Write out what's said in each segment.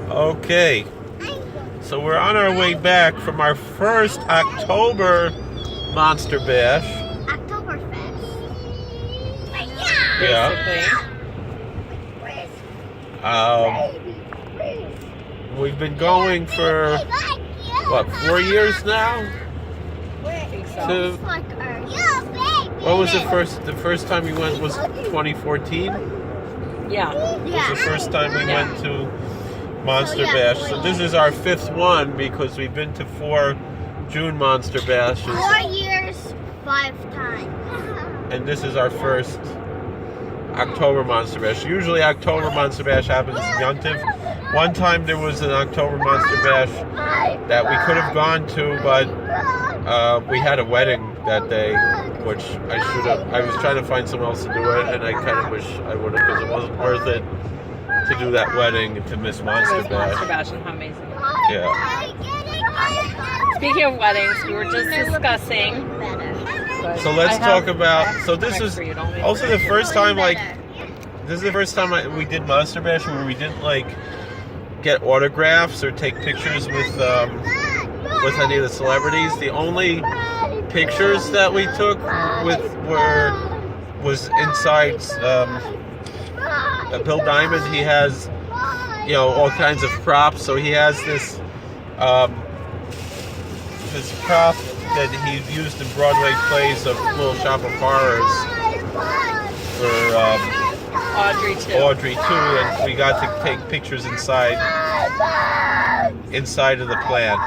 Okay. So we're on our way back from our first October Monster Bash. Oktoberfest. Yeah. We've been going for, what, 4 years now? I think so. What was the first time we went was 2014? Yeah. It was the first time we went to Monster Bash. So this is our 5th one because we've been to 4 June Monster Bashes. 4 years, 5 times. And this is our first October Monster Bash. Usually October Monster Bash happens in Yontiv. One time there was an October Monster Bash that we could have gone to, but we had a wedding that day, which I was trying to find someone else to do it, and I kind of wish I would have, because it wasn't worth it to do that wedding and to miss Monster Bash. Monster Bash and how amazing. Yeah. Speaking of weddings, we were just discussing. So let's talk about. So this is also the first time, we did Monster Bash where we didn't get autographs or take pictures with any of the celebrities. The only pictures that we took was inside Bill Diamond. He has all kinds of props. So he has this prop that he used in Broadway plays of Little Shop of Horrors for Audrey too, and we got to take pictures inside of the plant,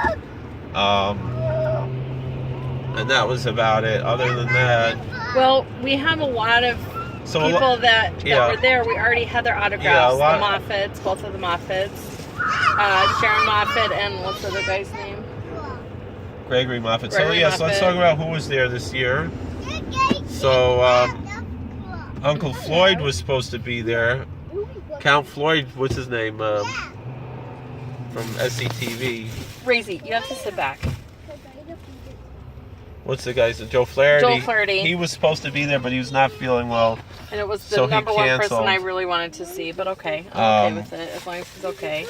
and that was about it. Other than that, well, we have a lot of people that were there. We already had their autographs. The Moffats, both of the Moffats, Sharon Moffat, and what's the other guy's name? Gregory Moffat. So Moffat. let's talk about who was there this year. So Uncle Floyd was supposed to be there. Count Floyd, what's his name? From SCTV. Razy, you have to sit back. What's the guy's name? Joe Flaherty. Joe Flaherty. He was supposed to be there, but he was not feeling well. And it was the so number one person canceled. I really wanted to see, but okay. I'm okay with it, as long as he's okay.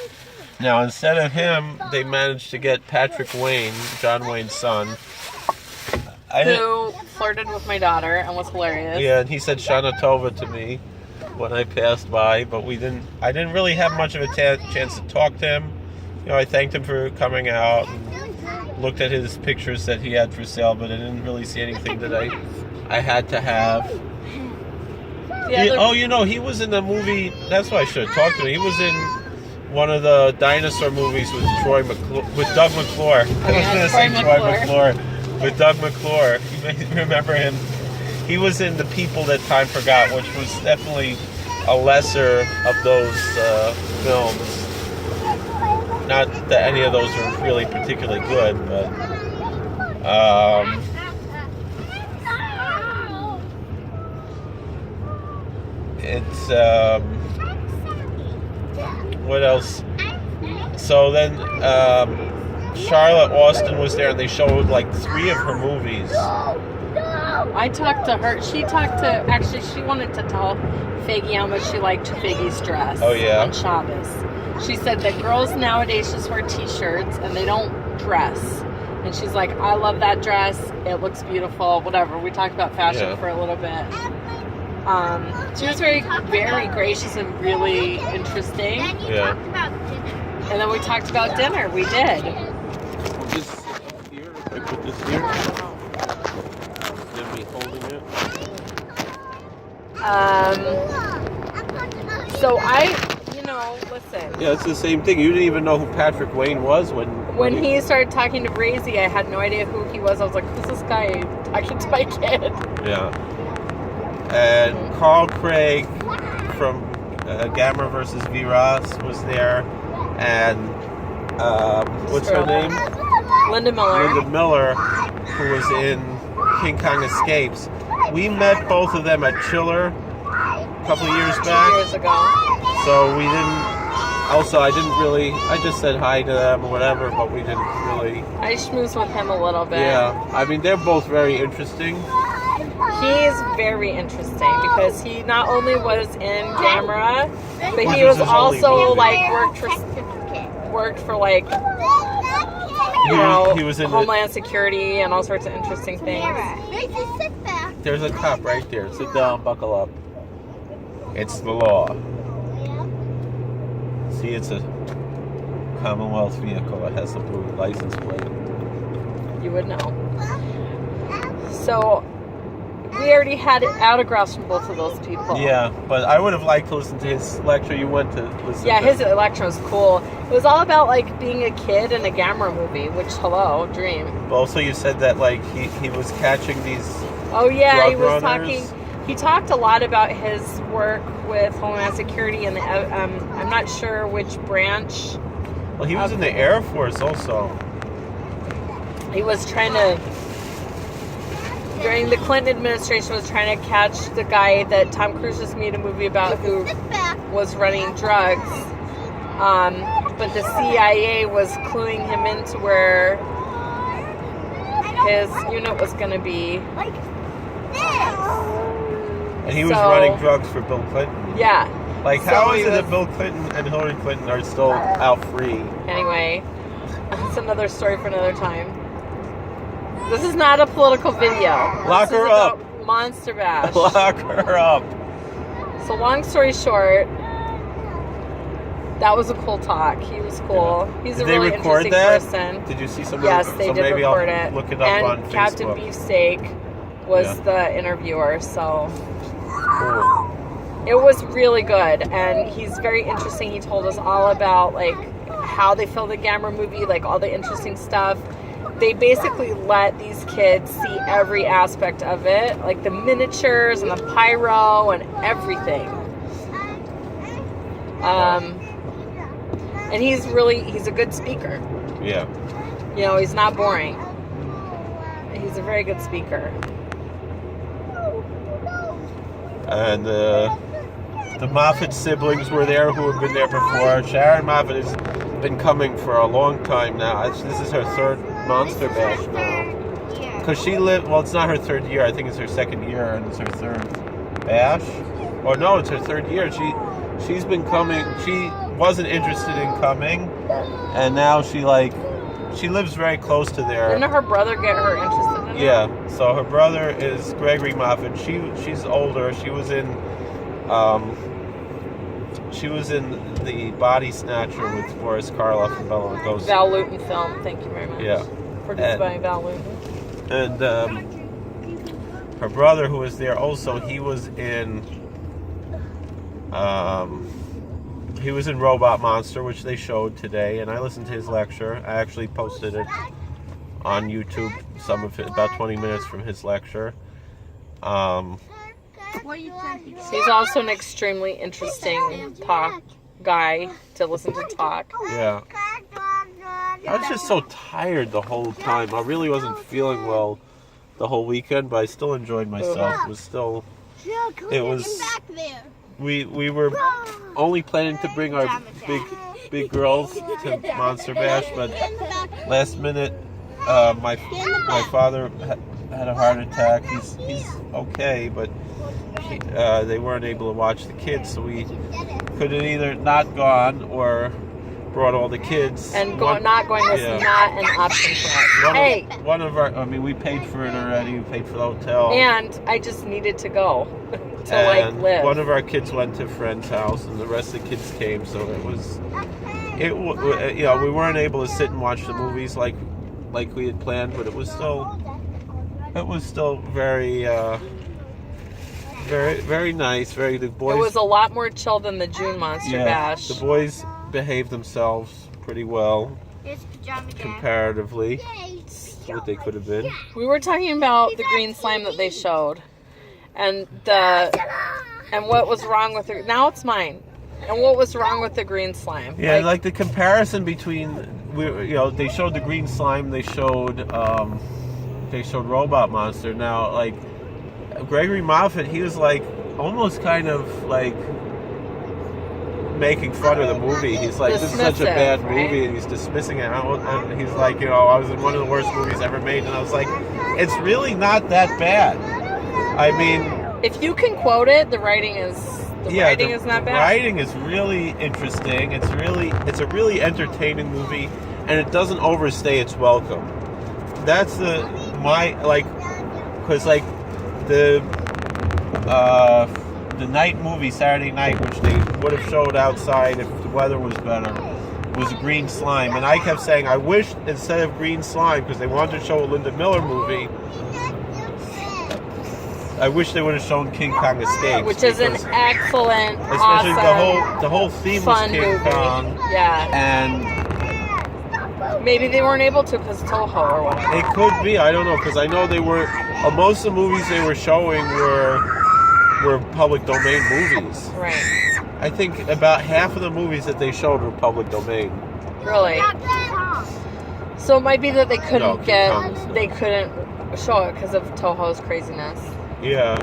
Now, instead of him, they managed to get Patrick Wayne, John Wayne's son. Who flirted with my daughter and was hilarious. Yeah, and he said Shana Tova to me when I passed by, but I didn't really have much of a chance to talk to him. I thanked him for coming out and looked at his pictures that he had for sale, but I didn't really see anything that I had to have. He was in the movie. That's why I should have talked to him. He was in one of the dinosaur movies with Doug McClure. I was going to say Troy McClure. With Doug McClure. You may remember him. He was in The People That Time Forgot, which was definitely a lesser of those films. Not that any of those are really particularly good, but it's what else? So then Charlotte Austin was there, and they showed 3 of her movies. I talked to her. She wanted to tell Faggy how much she liked Faggy's dress. Oh, yeah. On Shabbos. She said that girls nowadays just wear t-shirts and they don't dress. And she's like, I love that dress. It looks beautiful. Whatever. We talked about fashion for a little bit. She was very, very gracious and really interesting. Yeah. And then we talked about dinner. We did. Put this up here. If I put this here. Then me holding it. So listen. Yeah, it's the same thing. You didn't even know who Patrick Wayne was when he started talking to Brazy. I had no idea who he was. I was like, who's this guy talking to my kid? Yeah. And Carl Craig from Gamma versus V-Ross was there. And what's her name? Linda Miller, who was in King Kong Escapes. We met both of them at Chiller a couple of years back. 2 years ago. So we didn't. Also, I just said hi to them or whatever, but we didn't really. I schmoozed with him a little bit. Yeah, I mean, they're both very interesting. He's very interesting because he not only was in camera, but Which he was was his only also movie. like worked for like He was in Homeland Security and all sorts of interesting things. Sit back. There's a cop right there. Sit down, buckle up. It's the law. See, it's a Commonwealth vehicle. It has a blue license plate. You would know. So we already had autographs from both of those people. Yeah, but I would have liked to listen to his lecture. You went to listen Yeah, to his lecture was cool. It was all about like being a kid in a Gamera movie, which hello, dream. But also, you said that like he was catching these. Oh yeah, he drug was runners. talking. He talked a lot about his work with Homeland Security and the. I'm not sure which branch. Well, he was in the Air Force also. He was trying to. During the Clinton administration, was trying to catch the guy that Tom Cruise just made a movie about who Sit back. was running drugs. But the CIA was cluing him into where his unit was going to be. Like this. And he was So- running drugs for Bill Clinton. Yeah. Like, So how he is it was- that Bill Clinton and Hillary Clinton are still out free? Anyway, that's another story for another time. This is not a political video. Lock This her is up. about Monsterbash. Lock her up. So long story short, that was a cool talk. He was cool. He's Did a they really record interesting that? person. Did you see some? Yes, they so did maybe record I'll it. look it up and on Captain Facebook. Beefsteak was Yeah. the interviewer, so Cool. it was really good. And he's very interesting. He told us all about like how they filmed the Gamera movie, like all the interesting stuff. They basically let these kids see every aspect of it, like the miniatures and the pyro and everything. And he's a good speaker. Yeah. You know, he's not boring. He's a very good speaker. And the Moffat siblings were there who have been there before. Sharon Moffat has been coming for a long time now. This is her third Monsterbash now. Because she lived, well, it's not her third year. I think it's her second year and it's her third bash. Or no, it's her third year. She's been coming. She wasn't interested in coming. And now she lives very close to there. Didn't her brother get her interested in it? Yeah, so her brother is Gregory Moffat. She's older. She was in the Body Snatcher with Boris Karloff and Bela Lugosi. Val Lewton film. Thank you very much. Yeah. Produced by Val Lewton. And her brother, who was there also, he was in Robot Monster, which they showed today, and I listened to his lecture. I actually posted it on YouTube, some of it, about 20 minutes from his lecture. He's also an extremely interesting guy to listen to talk. Yeah. I was just so tired the whole time. I really wasn't feeling well the whole weekend, but I still enjoyed myself. It was we were only planning to bring our big girls to Monster Bash, but last minute my father had a heart attack. He's okay, but they weren't able to watch the kids, so we could have either not gone or brought all the kids. And not going was not an option for us. We paid for it already. We paid for the hotel. And I just needed to go to live. One of our kids went to a friend's house, and the rest of the kids came. So we weren't able to sit and watch the movies like we had planned, but it was still very very, very nice. The boys. It was a lot more chill than the June Monster Bash. The boys behaved themselves pretty well, comparatively, what they could have been. We were talking about the green slime that they showed, and what was wrong with it. Now it's mine. And what was wrong with the green slime? Yeah, like the comparison between they showed the green slime. They showed Robot Monster. Now, like Gregory Moffat, he was like almost kind of like making fun of the movie. He's like, this is such a bad movie, and he's dismissing it. And he's like, I was in one of the worst movies ever made, and I was like, it's really not that bad. I mean, If you can quote it, the writing is not bad. The writing is really interesting. It's a really entertaining movie, and it doesn't overstay its welcome. That's because like the night movie Saturday night, which they would have showed outside if the weather was better, was Green Slime, and I kept saying I wish instead of Green Slime, because they wanted to show a Linda Miller movie, I wish they would have shown King Kong Escapes, which is an excellent, especially awesome, the whole theme fun was King movie. Kong, Yeah, and maybe they weren't able to because Toho or whatever. it could be, I don't know, because I know they were most of the movies they were showing were public domain movies. Right. I think about half of the movies that they showed were public domain. Really. So it might be that they couldn't King couldn't show it because of Toho's craziness. Yeah,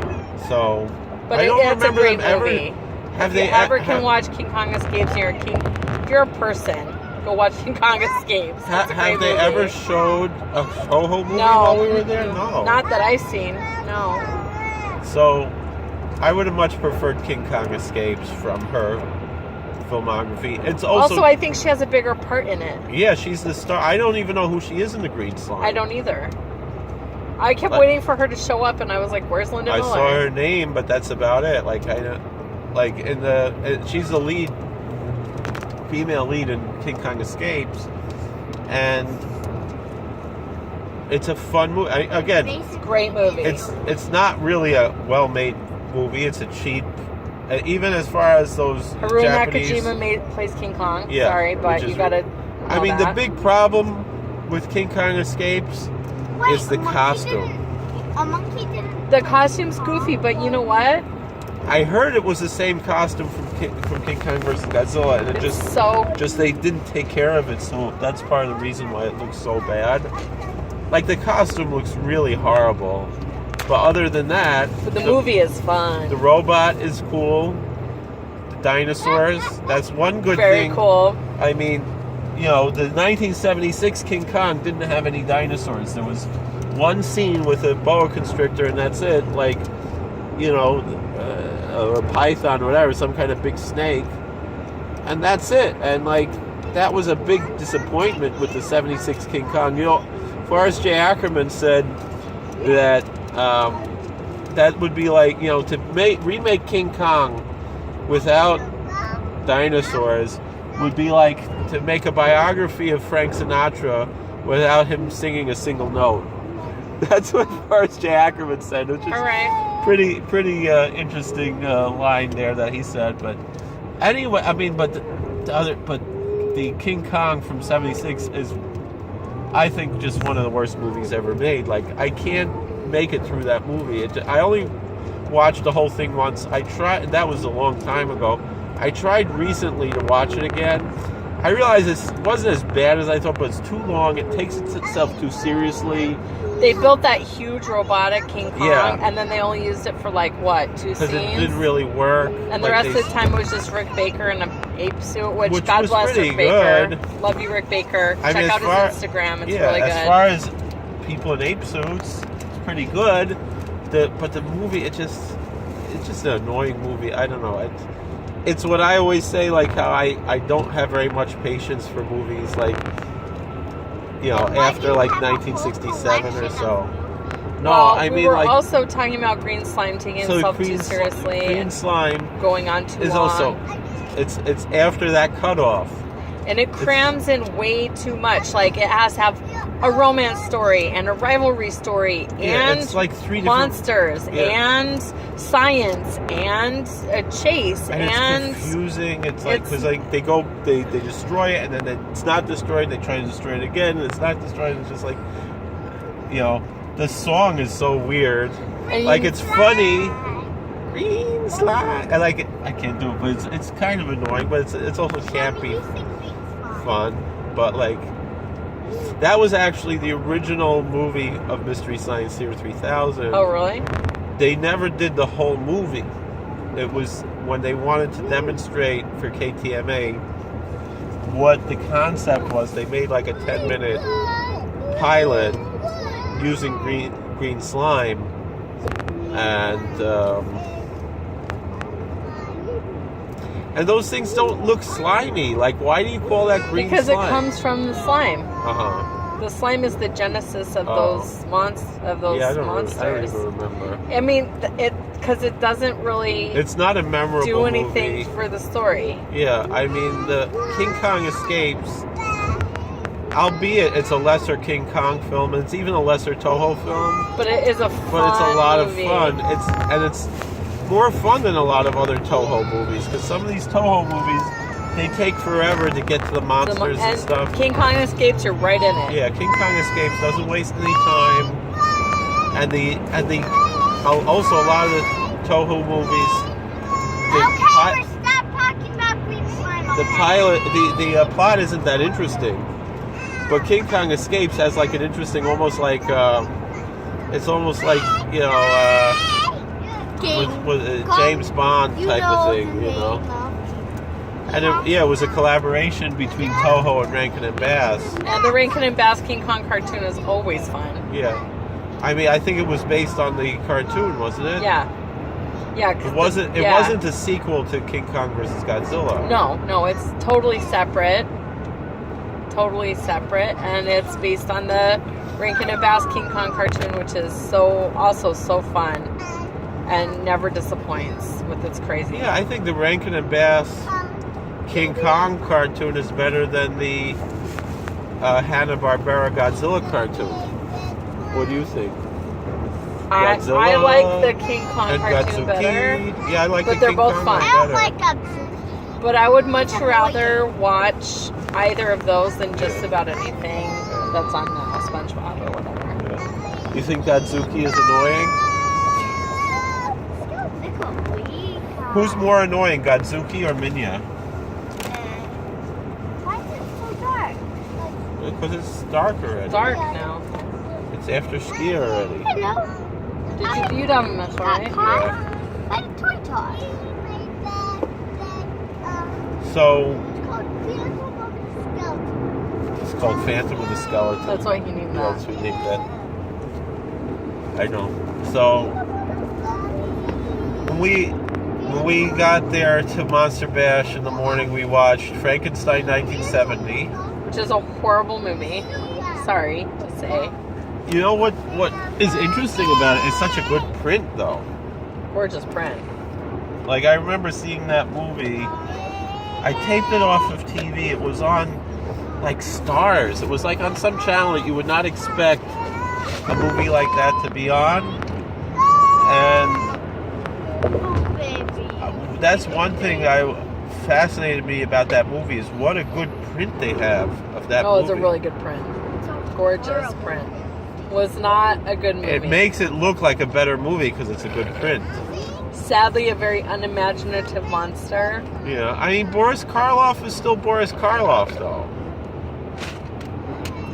so But I don't it's a remember great them movie. Have If they you ever can watch King Kong Escapes, if you're a person, go watch King Kong Escapes. It's a have great they movie. ever showed a Toho movie No. while we were there? No. Not that I've seen. No. So I would have much preferred King Kong Escapes from her filmography. It's also I think she has a bigger part in it. yeah, she's the star. I don't even know who she is in the Green Slime. I don't either. I kept waiting for her to show up, and I was like, "Where's Linda I Miller?" saw her name, but that's about it. She's the lead, female lead in King Kong Escapes, and it's a fun movie. Great movie. It's not really a well-made movie. It's a cheap, even as far as those Haruo Japanese. Nakajima plays King Kong. Yeah, Sorry, but which you is- gotta. I mean, know the that. big problem with King Kong Escapes is the costume. A monkey didn't. The costume's goofy, but you know what? I heard it was the same costume from King Kong vs. Godzilla, and it just they didn't take care of it, so that's part of the reason why it looks so bad. Like, the costume looks really horrible, but other than that, But the movie is fun. the robot is cool. The dinosaurs, that's one good Very thing. cool. I mean, the 1976 King Kong didn't have any dinosaurs. There was one scene with a boa constrictor, and that's it. Like, a python or whatever, some kind of big snake, and that's it. And like, that was a big disappointment with the 76 King Kong. Forrest J. Ackerman said that that would be like, to remake King Kong without dinosaurs would be like to make a biography of Frank Sinatra without him singing a single note. That's what Forrest J. Ackerman said, which is All right. pretty interesting line there that he said. But anyway, I mean, but the King Kong from '76 is, I think, just one of the worst movies ever made. Like, I can't make it through that movie. I only watched the whole thing once. I tried. That was a long time ago. I tried recently to watch it again. I realized it wasn't as bad as I thought, but it's too long. It takes itself too seriously. They built that huge robotic King Kong, Yeah. and then they only used it for like what, 2 Because scenes? it didn't really work. And the rest of the time it was just Rick Baker in an ape suit, which God was bless pretty Rick Baker. good. Love you, Good Baker. I mean, Check out as his Instagram. It's yeah, really good. as far as people in ape suits, it's pretty good. But the movie, it's just an annoying movie. I don't know. It's what I always say, like how I don't have very much patience for movies, like, after like 1967 or so. No, well, I mean, we were like, also talking about Green Slime taking itself too seriously. Green Slime going on too is long. also it's after that cutoff. And it crams in way too much. Like, it has to have a romance story and a rivalry story and it's like 3 different monsters and science and a chase and it's confusing. It's like, because like they destroy it, and then it's not destroyed. They try to destroy it again, and it's not destroyed. It's just like, the song is so weird. Like, it's funny. Green slime. I like it. I can't do it, but it's kind of annoying. But it's also campy, fun. But like, that was actually the original movie of Mystery Science Theater 3000. Oh, really? They never did the whole movie. It was when they wanted to demonstrate for KTMA what the concept was. They made like a 10-minute pilot using green slime, and those things don't look slimy. Like, why do you call that green Because slime? it comes from the slime. Uh-huh. The slime is the genesis of those Yeah, I don't monsters. even remember. I mean, because it doesn't really It's not a memorable do anything movie. for the story. Yeah, I mean, the King Kong Escapes, albeit it's a lesser King Kong film, and it's even a lesser Toho film, But it is a fun but it's a lot movie. of fun. It's more fun than a lot of other Toho movies, because some of these Toho movies, they take forever to get to the monsters and stuff. King Kong Escapes, you're right in it. Yeah, King Kong Escapes doesn't waste any time, and also a lot of the Toho movies, Okay, stop talking about green slime. the plot isn't that interesting, but King Kong Escapes has like an interesting, almost like it's almost like, you know, with James Bond type of thing, you know. And it was a collaboration between Toho and Rankin and Bass. And the Rankin and Bass King Kong cartoon is always fun. Yeah, I mean, I think it was based on the cartoon, wasn't it? Yeah. Yeah. It wasn't. It wasn't a sequel to King Kong versus Godzilla. No, it's totally separate. Totally separate, and it's based on the Rankin and Bass King Kong cartoon, which is also so fun and never disappoints with its crazy. Yeah, I think the Rankin and Bass King Kong cartoon is better than the Hanna-Barbera Godzilla cartoon. What do you think? I like the King Kong and cartoon Gatsuki. better. Yeah, I like but the they're King both Kong fun. I better. don't like Gatsuki. But I would much rather watch either of those than just about anything that's on SpongeBob or whatever. Yeah. You think Godzuki is annoying? Who's more annoying, Godzuki or Minya? Why is it so dark? Because it's dark already. It's dark now. It's after ski already. Hello. Did you done this, right? Yeah. Like a toy toy. So, It's called Phantom of the Skeleton. it's called Phantom of the Skeleton. That's why he named Yeah, that. that's what we named that. I know. So, when we got there to Monster Bash in the morning, we watched Frankenstein 1970. Which is a horrible movie. Sorry to say. You know what is interesting about it? It's such a good print, though. Gorgeous print. Like, I remember seeing that movie. I taped it off of TV. It was on, like, Stars. It was, like, on some channel that you would not expect a movie like that to be on. And that's one thing fascinated me about that movie, is what a good print they have of that movie. Oh, it's a really good print. Gorgeous print. Was not a good movie. It makes it look like a better movie because it's a good print. Sadly, a very unimaginative monster. Yeah, I mean, Boris Karloff is still Boris Karloff, though.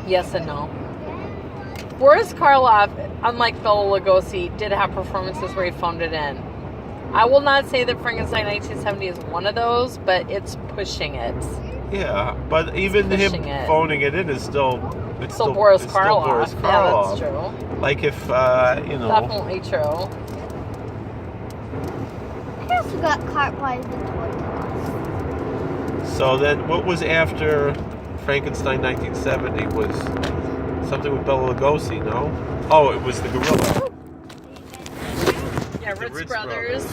Yes and no. Boris Karloff, unlike Bela Lugosi, did have performances where he phoned it in. I will not say that Frankenstein 1970 is one of those, but it's pushing it. Yeah, but even him phoning it in is still... It's still Boris it's Karloff. Still Boris Yeah, Karloff. that's true. Like if, you know... Definitely true. I also got caught by the toy toys. So then, what was after Frankenstein 1970 was something with Bela Lugosi, no? Oh, it was the gorilla. Yeah, Ritz Brothers.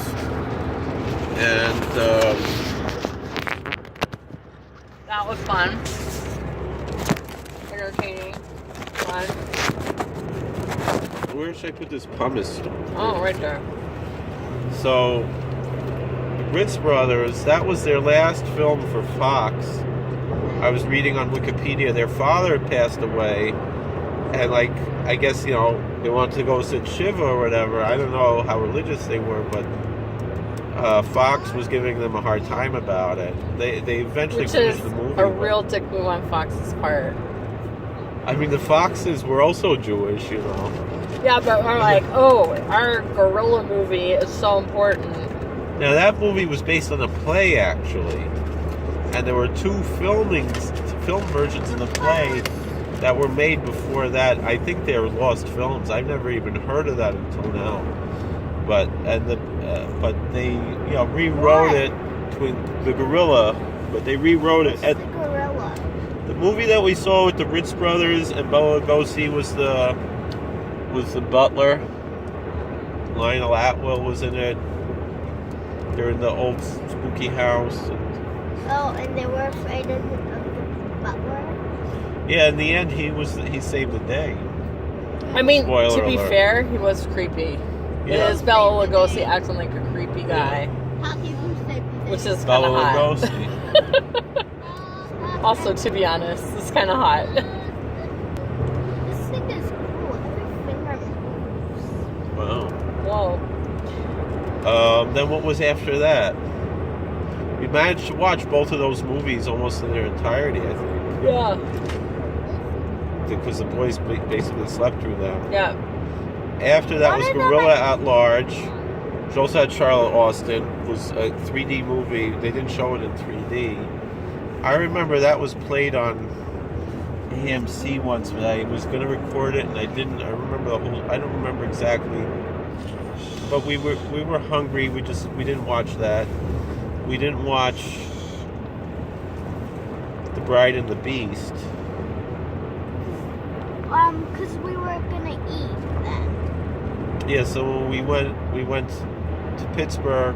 And, that was fun. Entertaining. Fun. where should I put this pumice? Oh, right there. So, Ritz Brothers, that was their last film for Fox. I was reading on Wikipedia, their father had passed away, and like, I guess, you know, they wanted to go sit Shiva or whatever. I don't know how religious they were, but Fox was giving them a hard time about it. They eventually finished the movie. Which is a real dick move on Fox's part. I mean, the Foxes were also Jewish, you know. Yeah, but we're like, oh, our gorilla movie is so important. Now, that movie was based on a play, actually. And there were two film versions of the play that were made before that. I think they were lost films. I've never even heard of that until now. but they rewrote it between the gorilla, but they rewrote it. What's the gorilla? The movie that we saw with the Ritz brothers and Bela Lugosi was the butler. Lionel Atwill was in it. They're in the old spooky house. And they were afraid of the butler? Yeah, in the end, he saved the day. I mean, Spoiler to be alert. fair, he was creepy. Yeah. It is Bela Lugosi acting like a creepy guy, How can you say which is kind Bela of hot. Lugosi. Also, to be honest, it's kind of hot. This thing is cool. Every finger moves. Wow. Whoa. Then what was after that? We managed to watch both of those movies almost in their entirety, I think, Yeah. because the boys basically slept through them. Yeah. After that was What are Gorilla at Large, which also had Charlotte Austin. It was a 3D movie. They didn't show it in 3D. I remember that was played on AMC once, but I was going to record it and I didn't. I don't remember exactly. But we were hungry. We didn't watch that. We didn't watch The Bride and the Beast. Because we were gonna eat then. Yeah, so we went to Pittsburgh.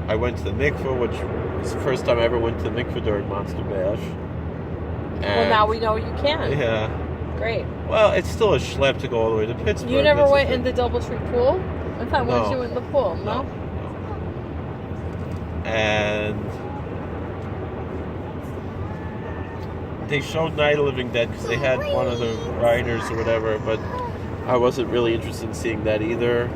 I went to the mikveh, which was the first time I ever went to the mikveh during Monster Bash. Well, now we know you can. Yeah. Great. Well, it's still a schlep to go all the way to Pittsburgh. You never that's the went thing. in the DoubleTree pool? I thought once No. you went in the pool, no? And they showed Night of the Living Dead because they had one of the riders or whatever, but I wasn't really interested in seeing that either.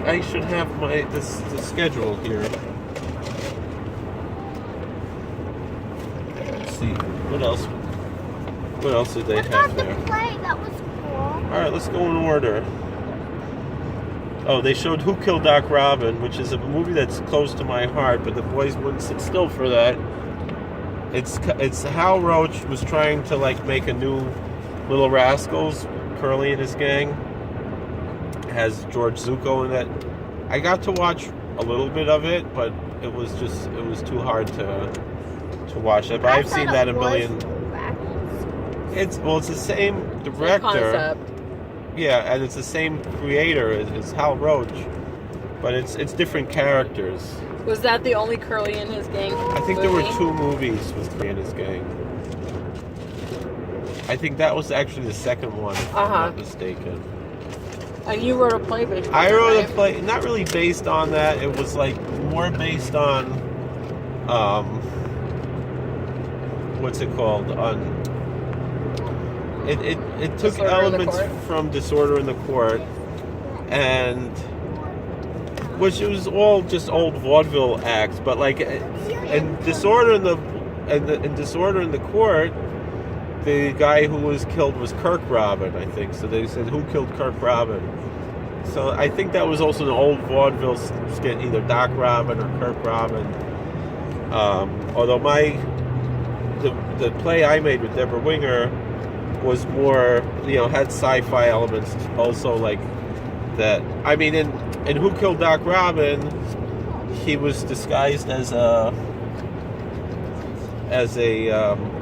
I should have the schedule here. Let's see what else. What else did they What have about the there? play? That was cool. All right, let's go in order. Oh, they showed Who Killed Doc Robin, which is a movie that's close to my heart, but the boys wouldn't sit still for that. It's Hal Roach was trying to make a new Little Rascals, Curly and his gang. It has George Zucco in it. I got to watch a little bit of it, but it was too hard to watch it. But I've seen that a million. It's the same director. Concept. Yeah, and it's the same creator as Hal Roach, but it's different characters. Was that the only Curly and his gang? I think there were 2 movies with Curly and his gang. I think that was actually the second one, if I'm not mistaken. And you wrote a play based on I wrote that, a play, not really based on that. It was more based on, what's it called? It took Disorder in the elements Court? from Disorder in the Court, and which it was all just old vaudeville acts, but in Disorder in the Court, the guy who was killed was Kirk Robin, I think. So they said, who killed Kirk Robin? So I think that was also an old vaudeville skit, either Doc Robin or Kirk Robin. Although the play I made with Deborah Winger was more, had sci-fi elements also, like that. I mean, in Who Killed Doc Robin, he was disguised as a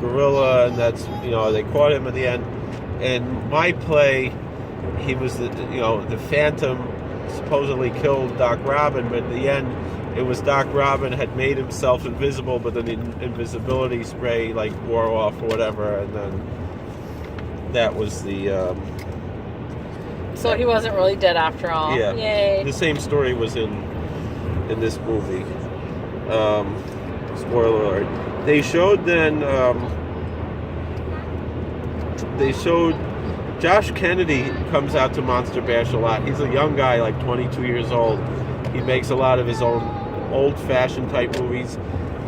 gorilla, and that's, they caught him at the end. In my play, he was the Phantom supposedly killed Doc Robin, but at the end it was Doc Robin had made himself invisible, but then the invisibility spray wore off or whatever, and then that was the So he wasn't really dead after all. yeah. Yay. The same story was in this movie. Spoiler alert. They showed Josh Kennedy comes out to Monster Bash a lot. He's a young guy, 22 years old. He makes a lot of his own old-fashioned type movies.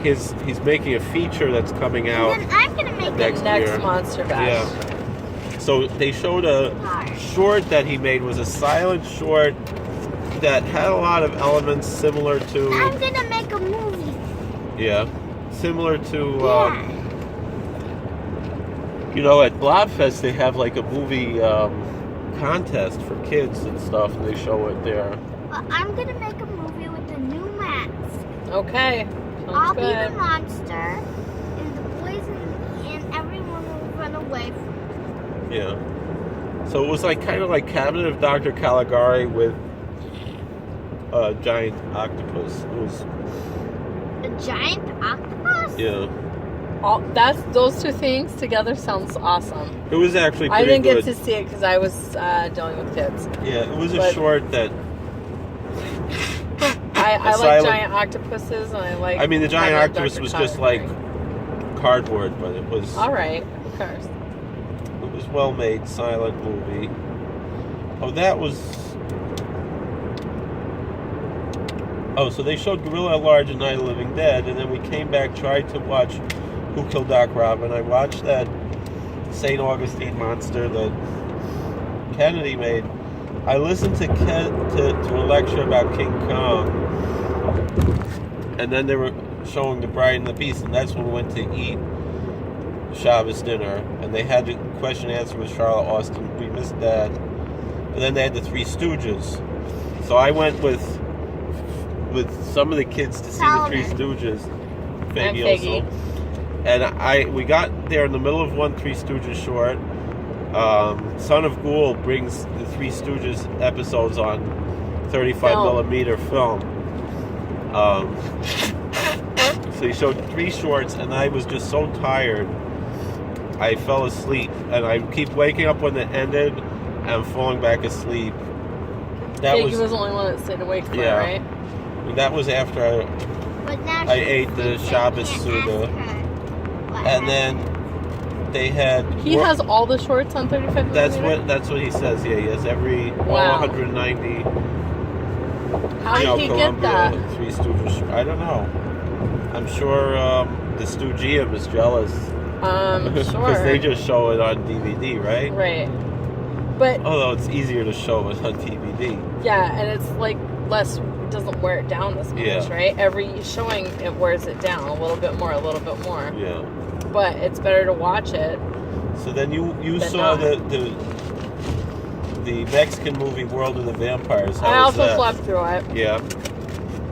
He's making a feature that's coming out And then I'm gonna make next Next year. Monster Bash. Yeah. So they showed a short that he made, was a silent short that had a lot of elements similar to, I'm gonna make a movie. similar to, Yeah. at Blobfest they have a movie contest for kids and stuff, and they show it there. Well, I'm gonna make a movie with the new mask. Okay. I'll Sounds be good. the monster, and the boys and everyone will run away from me. Yeah. So it was like kind of like Cabinet of Dr. Caligari with a giant octopus. It was, A giant octopus? yeah. Those two things together sounds awesome. It was actually I pretty didn't good. get to see it because I was dealing with kids. Yeah, it was a But- short that. I like silent- giant octopuses, and I like. I mean, the giant Cabinet of octopus Dr. was just like Caligari. cardboard, but it was. All right, of course. It was well made, silent movie. Oh, that was. Oh, so they showed Gorilla at Large and Night of the Living Dead, and then we came back, tried to watch Who Killed Doc Robin. I watched that St. Augustine monster that Kennedy made. I listened to a lecture about King Kong, and then they were showing The Bride and the Beast, and that's when we went to eat Shabbos dinner, and they had the question and answer with Charlotte Austin. We missed that. And then they had the Three Stooges. So I went with some of the kids to see the Three Stooges. And Faggy Faggy. also. And we got there in the middle of one Three Stooges short. Son of Ghoul brings the Three Stooges episodes on 35 millimeter film. So he showed 3 shorts, and I was just so tired. I fell asleep, and I keep waking up when it ended and falling back asleep. That Faggy was the only one that stayed awake for it, right? That was after But now I she ate the thinks I Shabbos can't Suda. ask her what and happened. then they had. He has all the shorts on 35 That's millimeter? what he says. Yeah, he has all Wow. 190. How did he get that? Three Stooges. I don't know. I'm sure the Stoogium is jealous. Sure. Because they just show it on DVD, right? Right. But Although it's easier to show it on DVD. yeah, and it's like less, doesn't wear it down as much, Yeah. right? Every showing it wears it down a little bit more, a little bit more. Yeah. But it's better to watch it. So then you But saw not. the Mexican movie World of the Vampires. How I was also that? slept through it. Yeah.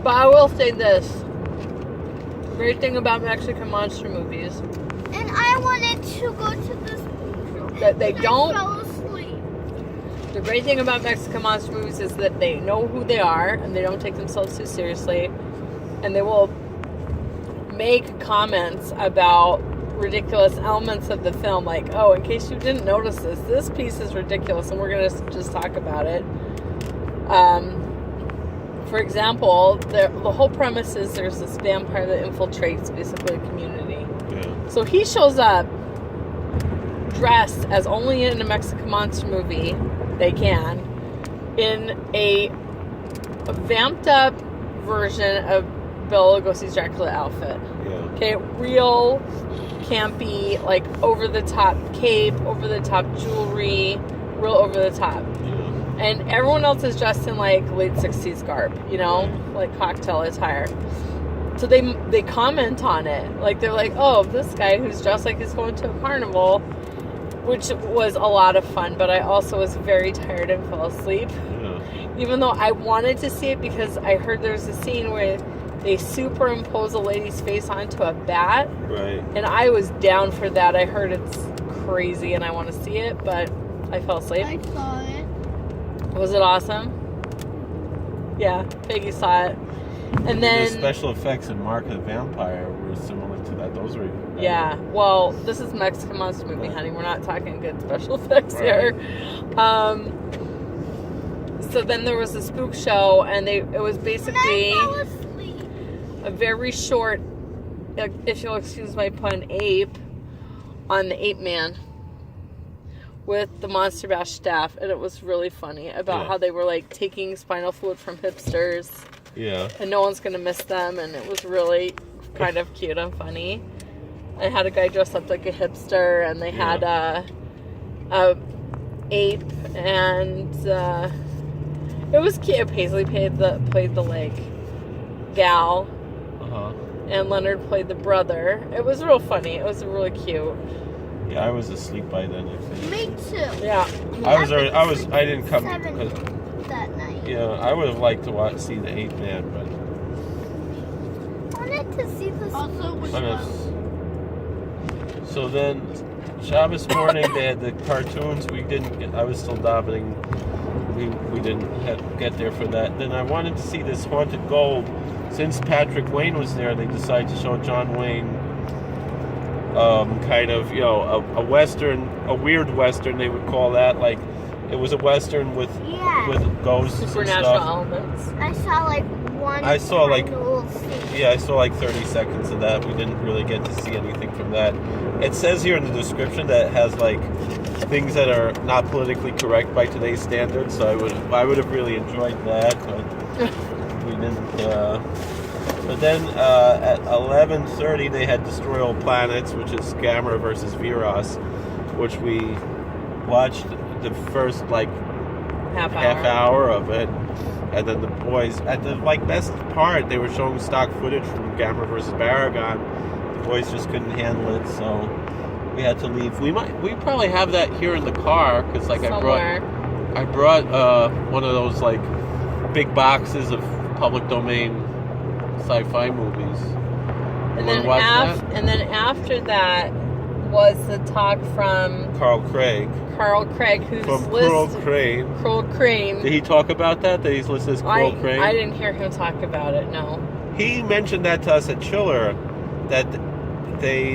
But I will say this. Great thing about Mexican monster movies, And I wanted to go to this movie. that they and don't. I fell asleep. The great thing about Mexican monster movies is that they know who they are and they don't take themselves too seriously. And they will make comments about ridiculous elements of the film, like, oh, in case you didn't notice this piece is ridiculous, and we're going to just talk about it. For example, the whole premise is there's this vampire that infiltrates basically a community. Yeah. So he shows up dressed as only in a Mexican monster movie they can, in a vamped up version of Bela Lugosi's Dracula outfit. Yeah. Okay, real campy, like over the top cape, over the top jewelry, real over the top. Yeah. And everyone else is dressed in like late 60s garb, you know, like cocktail attire. So they comment on it. Like they're like, oh, this guy who's dressed like he's going to a carnival, which was a lot of fun, but I also was very tired and fell asleep. Yeah. Even though I wanted to see it because I heard there's a scene where they superimpose a lady's face onto a bat. Right. And I was down for that. I heard it's crazy and I want to see it, but I fell asleep. I saw it. Was it awesome? Yeah, Peggy saw it. And then, the special effects in Mark of the Vampire were similar to that. Those were even better. yeah, well, this is Mexican monster movie, Right. honey. We're not talking good special effects Right. here. So then there was a spook show, and it was basically And I fell asleep. a very short, if you'll excuse my pun, ape on the Ape Man with the Monsterbash staff, and it was really funny about how they were like taking spinal fluid from hipsters, Yeah. and no one's gonna miss them, and it was really kind of cute and funny. I had a guy dressed up like a hipster, and they had a ape, and it was cute. Paisley played the like gal, Uh huh. and Leonard played the brother. It was real funny. It was really cute. Yeah, I was asleep by then, I think. Me too. Yeah. I didn't come. 7 that night. Yeah, I would have liked to see the 8 Man, but. I wanted to see this. Also, So then, Shabbos morning they had the cartoons. I was still davening. We didn't get there for that. Then I wanted to see this Haunted Gold. Since Patrick Wayne was there, they decided to show John Wayne. Kind of, a western, a weird western they would call that. Like, it was a western with ghosts supernatural and stuff. elements. I saw like one. I saw like little scene. Yeah, I saw like 30 seconds of that. We didn't really get to see anything from that. It says here in the description that it has like things that are not politically correct by today's standards. So I would have really enjoyed that, but we didn't. But then at 11:30 they had Destroy All Planets, which is Gamera versus Viras, which we watched the first like half hour of it. And then the boys, at the best part, they were showing stock footage from Gamera versus Baragon. The boys just couldn't handle it, so we had to leave. We probably have that here in the car because Somewhere. I brought one of those like big boxes of public domain sci-fi movies. And then after that was the talk from Carl Craig, who's from listed. Carl Crane. Did he talk about that? That he's listed as Carl Crane? I didn't hear him talk about it. No. He mentioned that to us at Chiller, that they,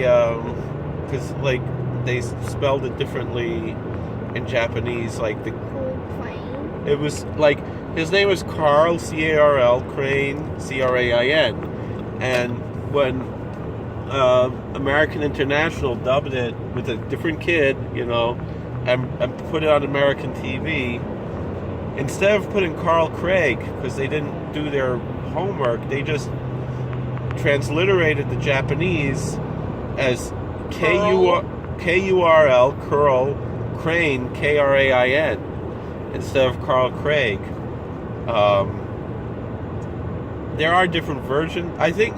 because like they spelled it differently in Japanese. Like it was like his name was Carl, C-A-R-L, Crane, C-R-A-I-N, and when American International dubbed it with a different kid, and put it on American TV, instead of putting Carl Craig, because they didn't do their homework, they just transliterated the Japanese as K-U-R-L, Curl, Crane, K-R-A-I-N, instead of Carl Craig. There are different versions. I think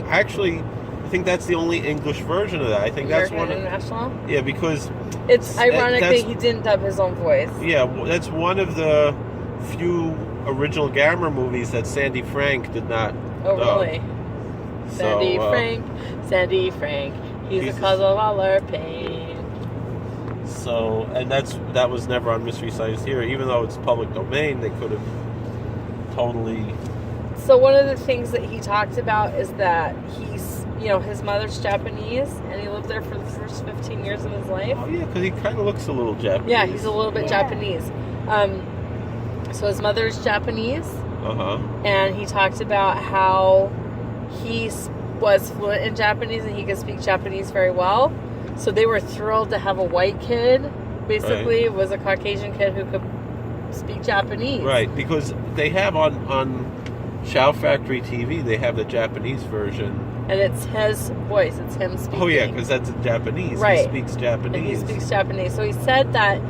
that's the only English version of that. I think that's one. International? Yeah, because it's ironic that he didn't dub his own voice. Yeah, that's one of the few original Gamera movies that Sandy Frank did not. Oh, really? Sandy Frank. He's the cause of all our pain. So, and that was never on Mystery Science Theater, even though it's public domain. They could have totally. So one of the things that he talked about is that his mother's Japanese, and he lived there for the first 15 years of his life. Oh, yeah, because he kind of looks a little Japanese. Yeah, he's a little bit Japanese. So his mother's Japanese. Uh-huh. And he talked about how he was fluent in Japanese and he could speak Japanese very well. So they were thrilled to have a white kid. Basically, it was a Caucasian kid who could speak Japanese. Right, because they have on Shout Factory TV, they have the Japanese version. And it's his voice. It's him speaking. Oh, yeah, because that's Japanese. Right. He speaks Japanese. And he speaks Japanese. So he said that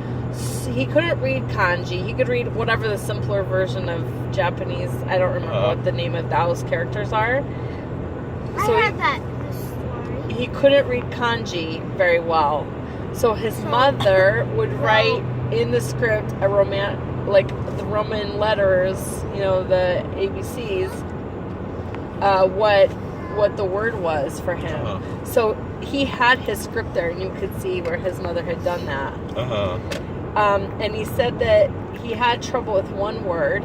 he couldn't read kanji. He could read whatever the simpler version of Japanese. I don't remember what the name of those characters are. So I heard that story. He couldn't read kanji very well. So his mother would write in the script the Roman letters, the ABCs, what the word was for him. Uh-huh. So he had his script there, and you could see where his mother had done that. Uh-huh. And he said that he had trouble with one word.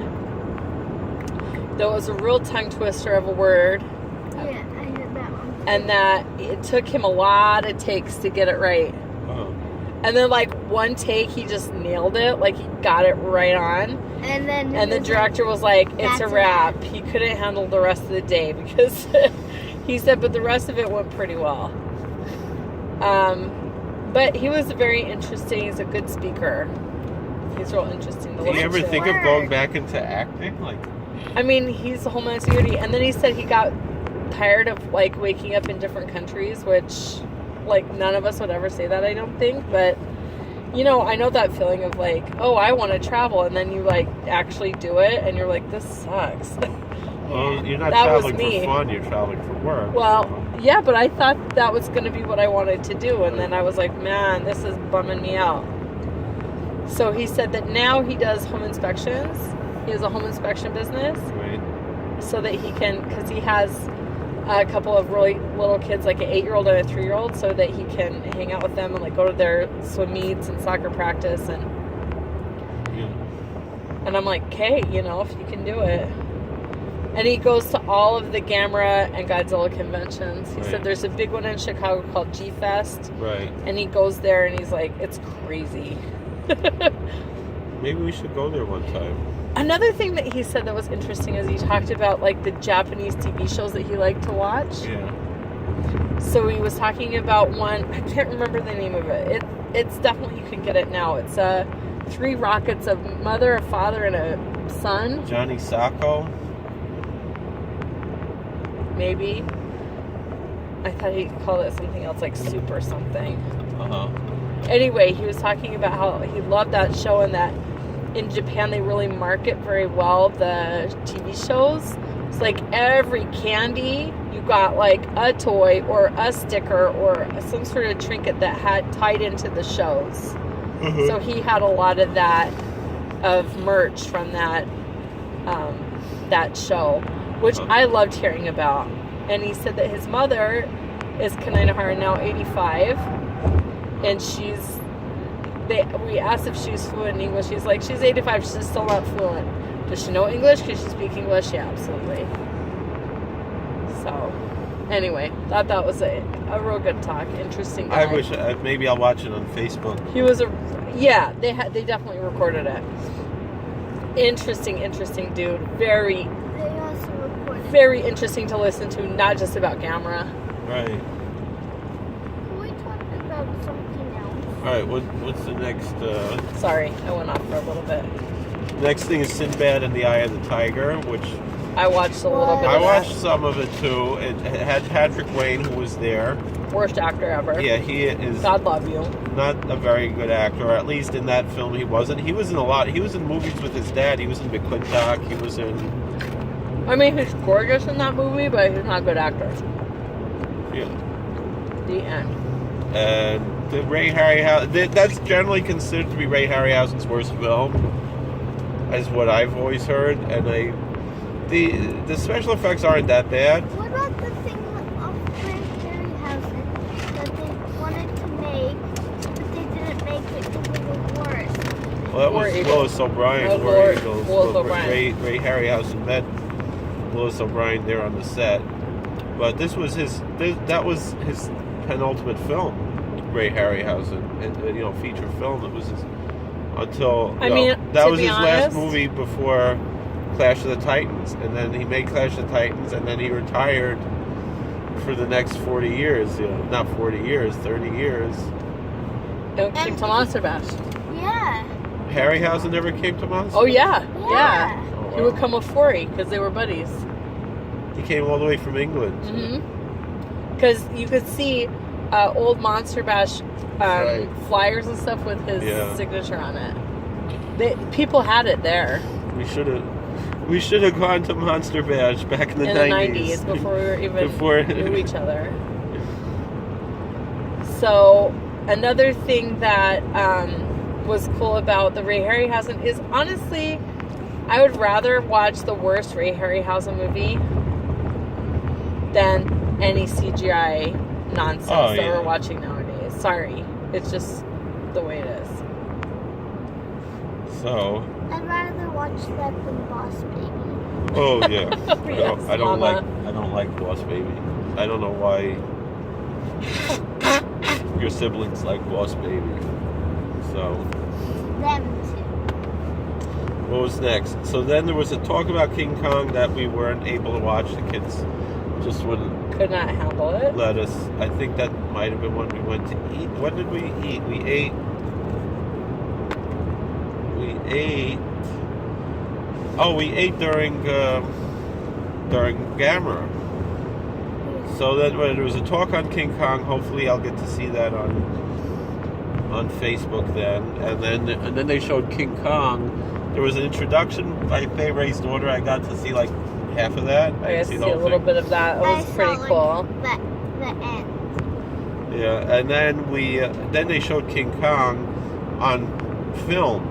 That was a real tongue twister of a word. Yeah, I heard that one. And that it took him a lot of takes to get it right. Uh-huh. And then, one take, he just nailed it. He got it right on. And the director was like, it's a wrap. He couldn't handle the rest of the day because he said, but the rest of it went pretty well. But he was very interesting. He's a good speaker. He's real interesting to listen to. Do you ever think of going back into acting? He's a Homeland Security. And then he said he got tired of, waking up in different countries, which, none of us would ever say that, I don't think. But, I know that feeling of, I want to travel. And then you, actually do it. And you're like, this sucks. Well, you're not That was traveling me. for fun. You're traveling for work. Well, yeah, but I thought that was going to be what I wanted to do. And then I was like, man, this is bumming me out. So he said that now he does home inspections. He has a home inspection business. Right. So that he can, because he has a couple of really little kids, like an 8-year-old and a 3-year-old, so that he can hang out with them and like go to their swim meets and soccer practice. And and I'm like, okay, you know, if you can do it. And he goes to all of the Gamera and Godzilla conventions. He said there's a big one in Chicago called G-Fest. Right. And he goes there and he's like, it's crazy. Maybe we should go there one time. Another thing that he said that was interesting is he talked about like the Japanese TV shows that he liked to watch. Yeah. So he was talking about one, I can't remember the name of it. It's definitely, you can get it now. It's 3 rockets, a mother, a father, and a son. Johnny Sacco. Maybe. I thought he called it something else, like Soup or something. Anyway, he was talking about how he loved that show and that in Japan they really market very well the TV shows. It's like every candy, you got like a toy or a sticker or some sort of trinket that had tied into the shows. So he had a lot of that, of merch from that that show, which I loved hearing about. And he said that his mother is Kaneinahara, now 85, and we asked if she was fluent in English. She's like, she's 85, she's still not fluent. Does she know English? Can she speak English? Yeah, absolutely. So, anyway, thought that was a real good talk. Interesting guy. I wish, maybe I'll watch it on Facebook. He was they definitely recorded it. Interesting dude. They also recorded. Very interesting to listen to, not just about Gamera. Right. Can we talk about something else? All right. What's the next? Sorry, I went off for a little bit. Next thing is Sinbad and the Eye of the Tiger, which I watched a little bit I of watched some of it too. It had Patrick Wayne, who was there. Worst actor ever. Yeah, he is God love you. not a very good actor, or at least in that film he wasn't. He was in a lot. He was in movies with his dad. He was in McClintock. He was in... I mean, he's gorgeous in that movie, but he's not a good actor. Yeah. The end. And the Ray Harryhausen... That's generally considered to be Ray Harryhausen's worst film, is what I've always heard. And the special effects aren't that bad. What about the thing of Ray Harryhausen that they wanted to make, but they didn't make it because it was worse? Well, that was Lois O'Brien. Lois Eagles. O'Brien. Ray Harryhausen met Lois O'Brien there on the set. But that was his penultimate film, Ray Harryhausen, and feature film. It was his until that was his last movie before Clash of the Titans, and then he made Clash of the Titans, and then he retired for the next 40 years. Not 40 years, 30 years. It came to Monsterbash. Yeah. Harryhausen never came to Monster. Oh yeah. Oh, He would come with Forey because they were buddies. He came all the way from England. Because you could see old Monsterbash flyers and stuff with his signature on it. People had it there. We should have gone to Monsterbash back in the 90s before we were even knew each other. So another thing that was cool about the Ray Harryhausen is, honestly, I would rather watch the worst Ray Harryhausen movie than any CGI nonsense that we're watching nowadays. Sorry. It's just the way it is. So... I'd rather watch that than Boss Baby. Oh, yeah. Yes, I don't Mama. like Boss Baby. I don't know why your siblings like Boss Baby. So... Them too. What was next? So then there was a talk about King Kong that we weren't able to watch. The kids just could not handle it. let us. I think that might have been when we went to eat. What did we eat? We ate. Oh, we ate during Gamera. So then when there was a talk on King Kong, hopefully I'll get to see that on Facebook then. And then they showed King Kong. There was an introduction by Fay Ray's daughter. I got to see like half of that. I didn't see the a whole little thing. bit of that. It was I pretty saw, cool. The end. Yeah, and then then they showed King Kong on film,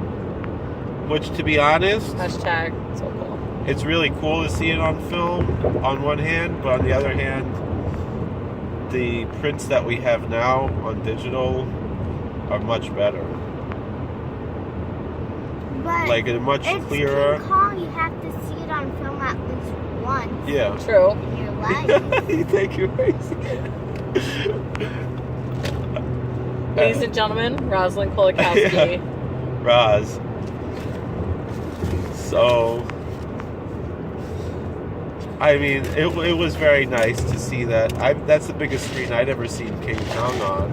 which, to be honest, Hashtag so cool. it's really cool to see it on film on one hand, but on the other hand, the prints that we have now on digital are much better. But Like, they're much it's clearer. King Kong, you have to see it on film at least once Yeah. True. in your life. You think you're crazy. Ladies and gentlemen, Rosalind Kolakowski. Roz. So, I mean, it was very nice to see that. That's the biggest screen I'd ever seen King Kong on.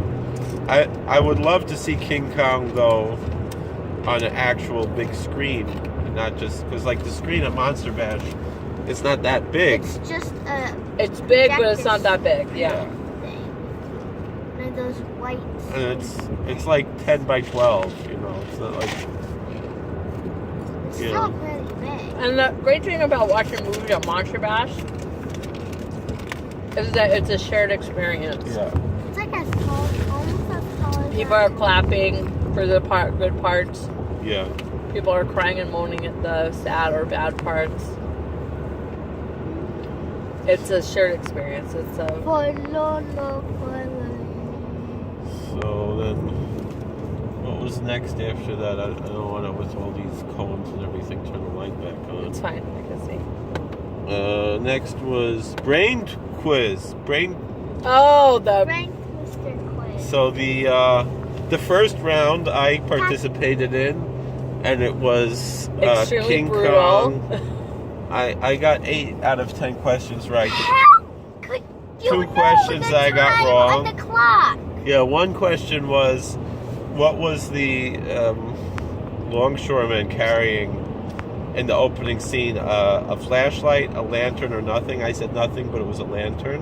I would love to see King Kong go on an actual big screen, and not just because, like, the screen at Monster Bash, it's not that big. It's just a It's big, but it's not that big. Yeah. thing. And those white. And it's like 10 by 12. You know, it's not like. It's you not know. really big. And the great thing about watching movies at Monster Bash is that it's a shared experience. Yeah. It's like as tall, almost as tall as People are clapping for the good parts. Yeah. People are crying and moaning at the sad or bad parts. It's a shared experience. It's a So then, what was next after that? I don't want to, with all these cones and everything, turn the light back on. It's fine. I can see. Next was brain quiz. Oh, the Brain Twister quiz. So the first round I participated in, and it was extremely King brutal. Kong. I got 8 out of 10 questions right. How could you 2 know questions the I got time wrong. on the clock? Yeah, one question was, what was the longshoreman carrying in the opening scene? A flashlight, a lantern, or nothing? I said nothing, but it was a lantern.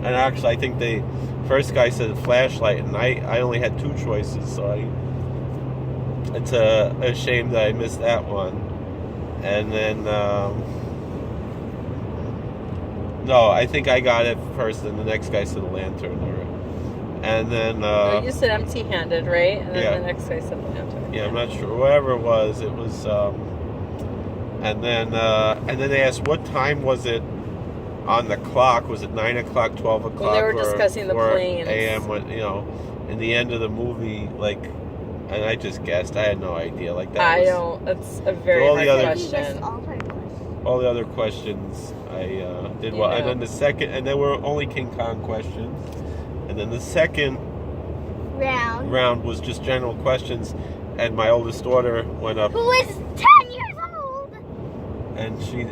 And actually, I think the first guy said a flashlight, and I only had 2 choices, so it's a shame that I missed that one. And then, no, I think I got it first, and the next guy said a lantern. And then, No, you said empty-handed, right? And then yeah. the next guy said lantern. yeah, I'm not sure. Whatever it was, and then they asked what time was it on the clock? Was it 9 o'clock, 12 o'clock? When they were or discussing the 4 planes. a.m. when, you know, in the end of the movie, like, and I just guessed. I had no idea. Like that. I don't. That's a very all hard the other- He question. guessed all her questions. All the other questions I did well, Yeah. and then the second, and there were only King Kong questions, and then the second round was just general questions, and my oldest daughter went up, Who is 10 years old? and she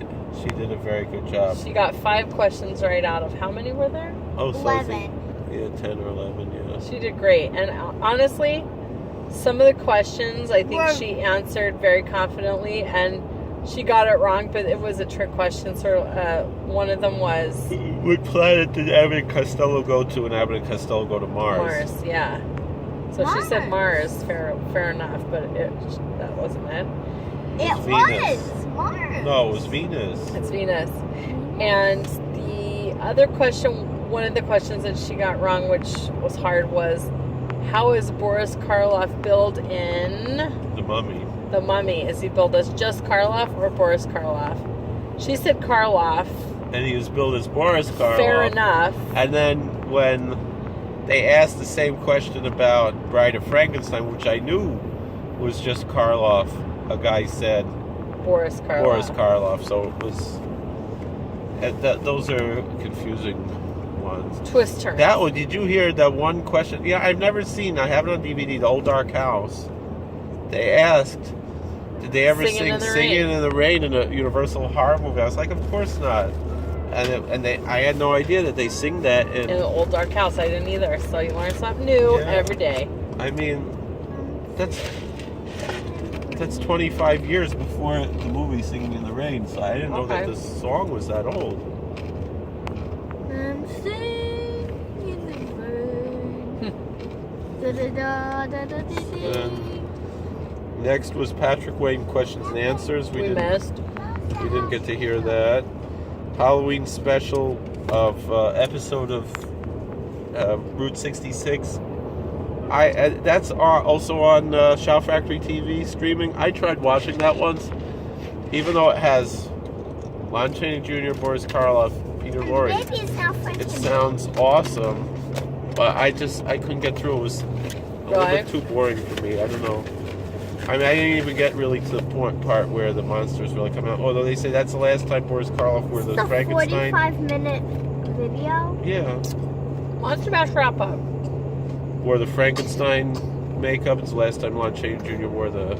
did a very good job. She got 5 questions right out of how many were there? Oh, so I think, 11. yeah, 10 or 11, yeah. She did great. And honestly, some of the questions I think Were- she answered very confidently, and she got it wrong, but it was a trick question. So one of them was What planet did Abbott and Costello go to, and Abbott and Costello go to Mars? Mars. Yeah. So she said Mars. Fair enough, but that wasn't it. It Venus. was Mars. No, it was Venus. It's Venus. And the other question, one of the questions that she got wrong, which was hard, was how is Boris Karloff billed in The Mummy. The Mummy? Is he billed as just Karloff or Boris Karloff? She said Karloff. And he was billed as Boris Karloff. Fair enough. And then when they asked the same question about Bride of Frankenstein, which I knew was just Karloff, a guy said Boris Karloff. Boris Karloff. So it was. Those are confusing ones. Twist turns. That one, did you hear that one question? Yeah, I've never seen. I have it on DVD. The Old Dark House. They asked, did they ever Singing in the Singing Rain. in the Rain in a Universal horror movie? I was like, of course not. And I had no idea that they sing that in the Old Dark House. I didn't either. So you learn something new Yeah. every day. I mean, that's 25 years before the movie Singing in the Rain, so I didn't know that Okay. this song was that old. I'm singing in the rain. Da-da-da-da-da-da-da. Next was Patrick Wayne Questions and Answers. We missed. We didn't get to hear that. Halloween special of episode of Route 66. That's also on Shout Factory TV streaming. I tried watching that once, even though it has Lon Chaney Jr., Boris Karloff, Peter Lorre. It sounds awesome, but I couldn't get through. It was a little bit too boring for me. I don't know. I mean, I didn't even get really to the part where the monsters really come out. Although they say that's the last time Boris Karloff wore the Frankenstein. 45-minute video. Yeah. Monsterbash wrap up. Wore the Frankenstein makeup. It's the last time Lon Chaney Jr. wore the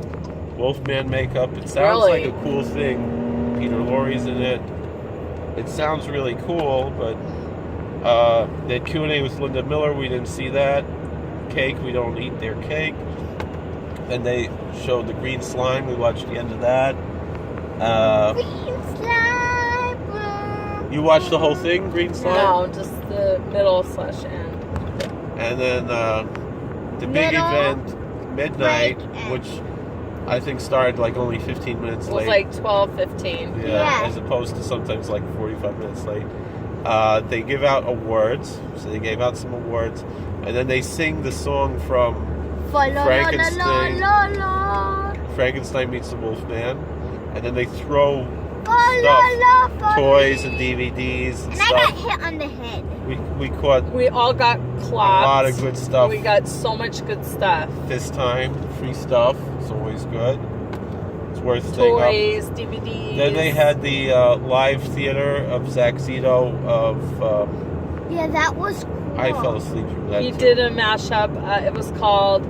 Wolfman makeup. It sounds like a cool thing. Peter Lorre's in it. It sounds really cool, but the Q&A with Linda Miller, we didn't see that. Cake, we don't eat their cake. Then they showed the green slime. We watched the end of that. Green slime. You watched the whole thing, Green Slime? No, just the middle/end. And then the big event, Midnight, which I think started like only 15 minutes late. It was like 12:15. Yeah, as opposed to sometimes like 45 minutes late. They give out awards, so they gave out some awards, and then they sing the song from Frankenstein. Frankenstein Meets the Wolfman, and then they throw stuff, toys and DVDs and I stuff. got hit on the head. We all got clots. a lot of good stuff. We got so much good stuff. This time, free stuff. It's always good. It's worth staying up. Toys, DVDs. Then they had the live theater of Zach Zito of. Yeah, that was cool. I fell asleep from that. He too. did a mashup. It was called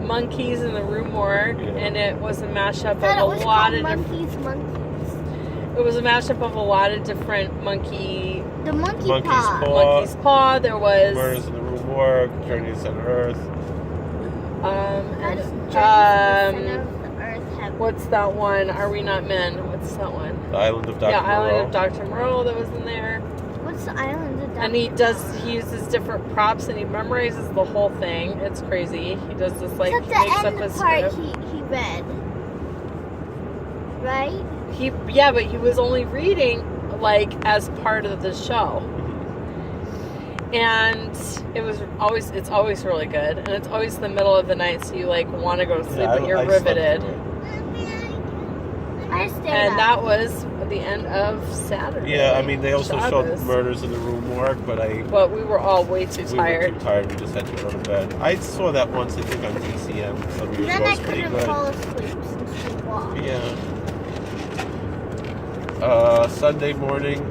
Monkeys in the Room Morgue, and it was a mashup of a lot of Monkeys. It was a mashup of a lot of different monkey. The Monkey's Paw. Monkey's Paw. There was Murders in the Room Morgue, Journey to Center Earth. What's that one? Are We Not Men? What's that one? The Island of Dr. Yeah, Moreau. Island of Dr. Moreau that was in there. What's the Island of Dr. And he uses different props and he memorizes the whole thing. It's crazy. He does this like Except he the makes end up a part script. he read. Right? But he was only reading like as part of the show. And it's always really good. And it's always the middle of the night, so you like want to go to sleep, but you're riveted. And that was the end of Saturday. Yeah, I mean, they also Shabbos. showed Murders in the Room Morgue, but we were all way too tired. We were too tired. We just had to go to bed. I saw that once, I think, on TCM some years ago. Then I It's pretty couldn't good. fall asleep since we walked. Yeah. Sunday morning,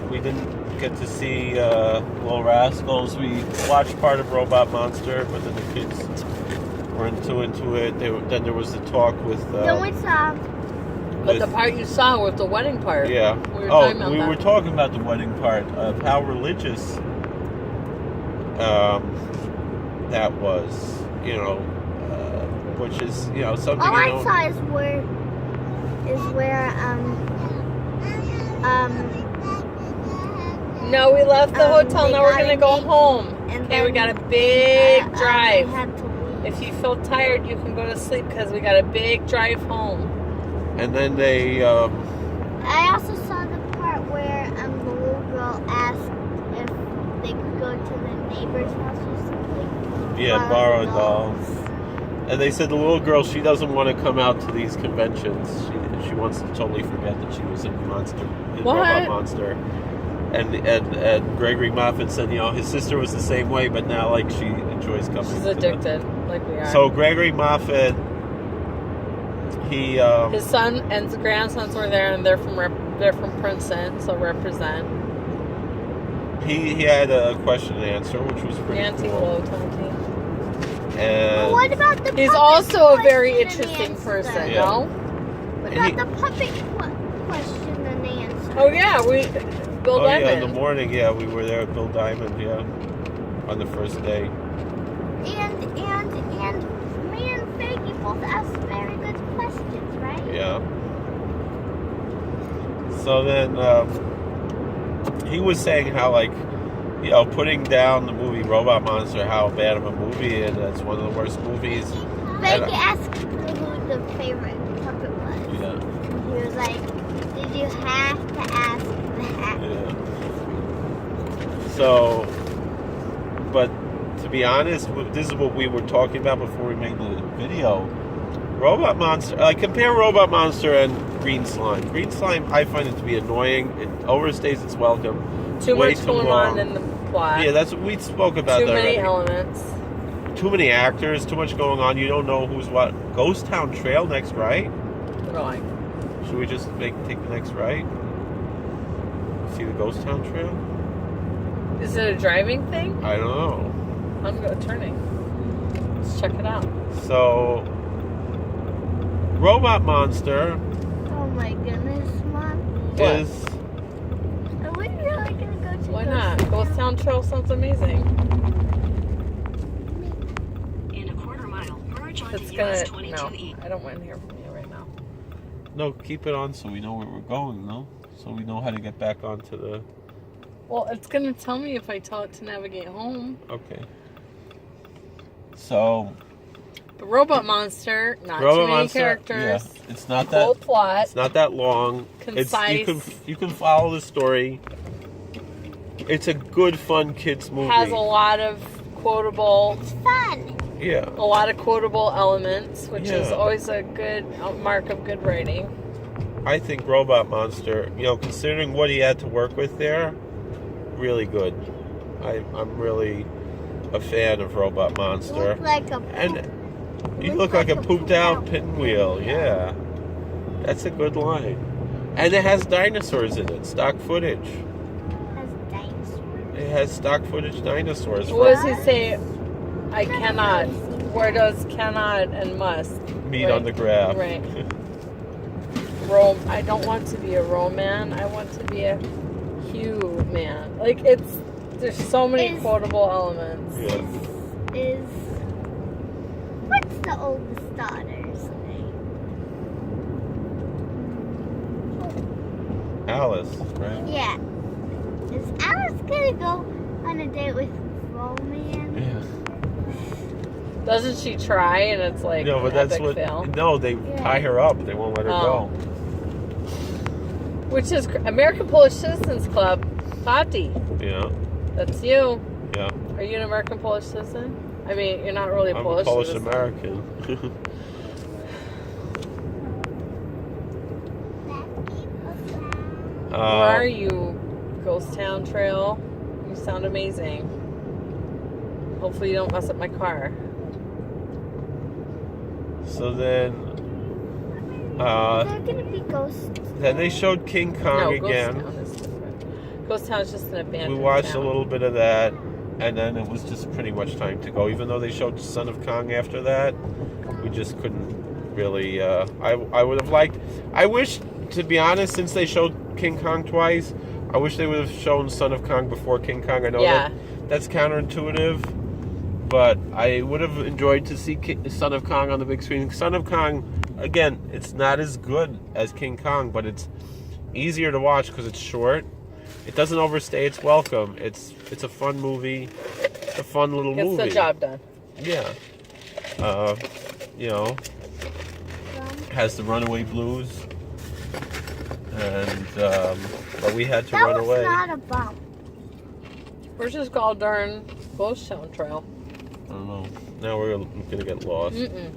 we didn't get to see Little Rascals. We watched part of Robot Monster, but then the kids weren't too into it. Then there was the talk with. Then we saw. But the part you saw was the wedding part. Yeah. We were talking about the wedding part of how religious that was. Which is something. All I saw is where No, we left the hotel. Now we're gonna go home. Okay, we got a big drive. If you feel tired, you can go to sleep because we got a big drive home. And then they. I also saw the part where the little girl asked if they could go to the neighbor's house or something. Yeah, borrow dolls. And they said the little girl, she doesn't want to come out to these conventions. She wants to totally forget that she was in Robot Monster. And Gregory Moffat said, his sister was the same way, but now like she enjoys coming. She's addicted, like we are. So Gregory Moffat, his son and his grandsons were there, and they're from Princeton, so represent. He had a question and answer, which was pretty cool. And what about the he's also a very interesting person, no? What about the puppet question and answer? Oh yeah, Bill Diamond. Yeah, in the morning, we were there with Bill Diamond, on the first day. And me and Faggy both asked very good questions, right? Yeah. So then he was saying how putting down the movie Robot Monster, how bad of a movie it is. It's one of the worst movies Like asked who the favorite puppet was. Yeah. He was like, did you have to ask that? Yeah. So, but to be honest, this is what we were talking about before we made the video. Robot Monster, compare Robot Monster and Green Slime. Green Slime, I find it to be annoying. It overstays its welcome. Too Way much too going long. on in the plot. Yeah, that's what we spoke about. Too that many already. elements. Too many actors, too much going on. You don't know who's what. Ghost Town Trail next right? Going. Should we just take the next right? See the Ghost Town Trail? Is it a driving thing? I don't know. I'm turning. Let's check it out. So, Robot Monster Oh my goodness, Mom. What? is... Are we really gonna go to Why Ghost not? Town? Ghost Town Trail sounds amazing. In a quarter mile, merge onto It's US gonna. 22E. No, I don't want to hear from you right now. No, keep it on so we know where we're going, no? So we know how to get back onto the... Well, it's gonna tell me if I tell it to navigate home. Okay. So, The Robot Monster, not Robot too many Monster, characters. yeah, it's not Full that... plot. It's not that long. Concise. You can follow the story. It's a good, fun kids movie. Has a lot of quotable, It's fun. Yeah. a lot of quotable elements, which is Yeah. always a good mark of good writing. I think Robot Monster, considering what he had to work with there, really good. I'm really a fan of Robot Monster. Look like a And you look like a pooped out pinwheel. Yeah. That's a good line. And it has dinosaurs in it, stock footage. has dinosaurs. It has stock footage dinosaurs. What does he say? I cannot. Where does cannot and must Meat on the graph. Right. I don't want to be a Roman. I want to be a human. Like there's so many Is- quotable elements. Yeah. Is what's the oldest daughter's name? Alice, right? Yeah. Is Alice gonna go on a date with Roman? Yeah. Doesn't she try and it's like No, but an that's epic what. fail? No, they tie her up. They won't let her Oh. go. Which is American Polish Citizens Club. Tati, Yeah. that's you. Yeah. Are you an American Polish citizen? I mean, you're not really I'm Polish. a Polish citizen. American. Where are you, Ghost Town Trail? You sound amazing. Hopefully you don't mess up my car. So then, Is there gonna be ghosts? then they showed King Kong No, again. Ghost Town is different. Ghost Town is just an abandoned We watched town. a little bit of that, and then it was just pretty much time to go. Even though they showed Son of Kong after that, we just couldn't really. I would have liked. I wish, to be honest, since they showed King Kong twice, I wish they would have shown Son of Kong before King Kong. I know Yeah. that's counterintuitive, but I would have enjoyed to see Son of Kong on the big screen. Son of Kong, again, it's not as good as King Kong, but it's easier to watch because it's short. It doesn't overstay its welcome. It's a fun movie. It's a fun little Gets movie. the job done. Yeah. Has the runaway blues. And but we had to That run was away. not a bump. We're just called darn Ghost Town Trail. I don't know. Now we're gonna get lost. Mm-mm.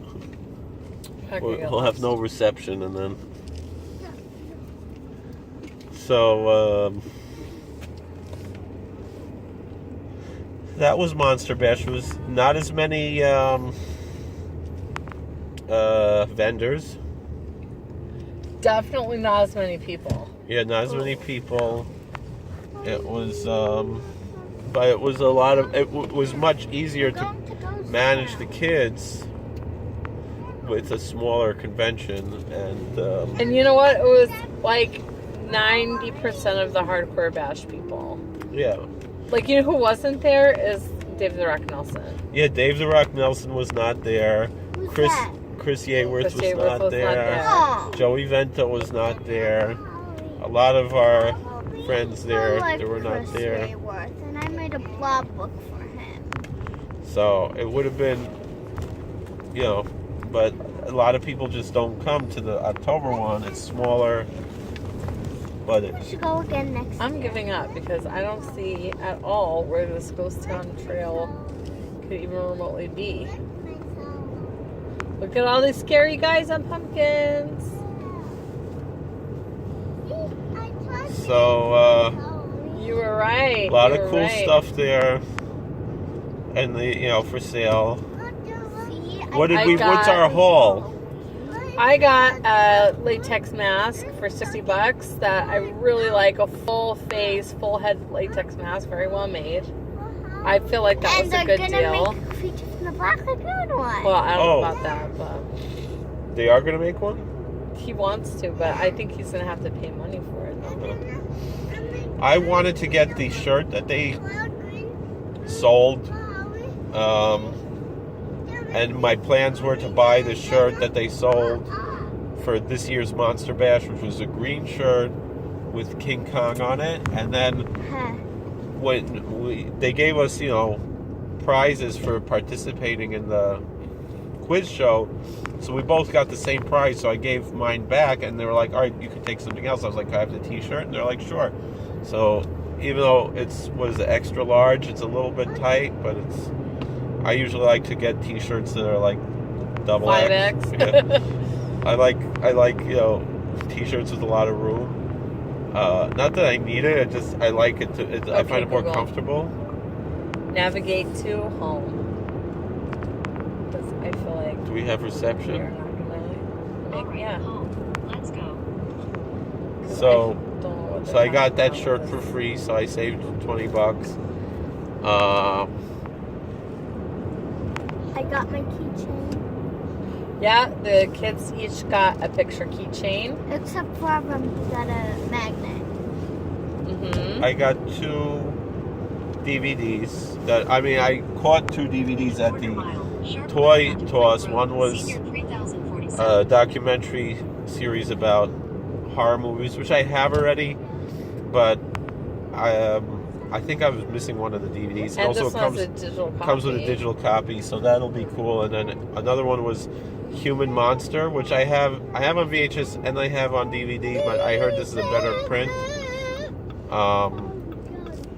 Not gonna get We'll have no lost. reception, and then. So that was Monster Bash. It was not as many vendors. Definitely not as many people. Yeah, not as many people. It was, but it was a lot of. It was much easier to manage the kids with a smaller convention, and And you know what? It was like 90% of the hardcore bash people. yeah, Like, you know who wasn't there is Dave the Rock Nelson. yeah. Dave the Rock Nelson was not there. Who's Chris that? Chris Yeworth Chris was, Yeworth not, was there. not there. Oh. Joey Vento was not there. A lot of our friends there, I like they were not Chris there. Hayworth, and I made a blog book for him. So it would have been, but a lot of people just don't come to the October one. It's smaller, but We should go again next I'm year. giving up because I don't see at all where this Ghost Town Trail could even remotely be. Look at all these scary guys on pumpkins. so You were right. a lot You of were cool right. stuff there, and for sale. See, What did I we? got- What's our haul? I got a latex mask for $60 that I really like. A full face, full head latex mask, very well made. I feel like that and was a they're good gonna deal. make features in the Black Lagoon one. Well, I don't Oh. know about that, but They are gonna make one. he wants to, but I think he's gonna have to pay money for it. Though. I wanted to get the shirt that they sold, and my plans were to buy the shirt that they sold for this year's Monster Bash, which was a green shirt with King Kong on it. And then Huh. when they gave us, prizes for participating in the quiz show, so we both got the same prize. So I gave mine back, and they were like, "All right, you can take something else." I was like, "Can I have the T-shirt?" And they're like, "Sure." So even though it's extra large, it's a little bit tight, but it's. I usually like to get T-shirts that are like double X. 5X. Yeah. I like T-shirts with a lot of room. Not that I need it. I like it. I Okay, find it more Google. comfortable. Navigate to home. Because I feel like Do we have we're reception? not gonna All make. right, Yeah. home. Let's go. So. I don't know what So they're I got that talking shirt about for with free, so I saved $20. I got my keychain. this. Yeah, the kids each got a picture keychain. Except for who got a magnet. Mm-hmm. I got 2 DVDs. I caught 2 DVDs at the toy toss. One was a documentary series about horror movies, which I have already, but I think I was missing one of the DVDs. And also this one's a digital copy. comes with a digital copy, so that'll be cool. And then another one was Human Monster, which I have on VHS and I have on DVD, but I heard this is a better print.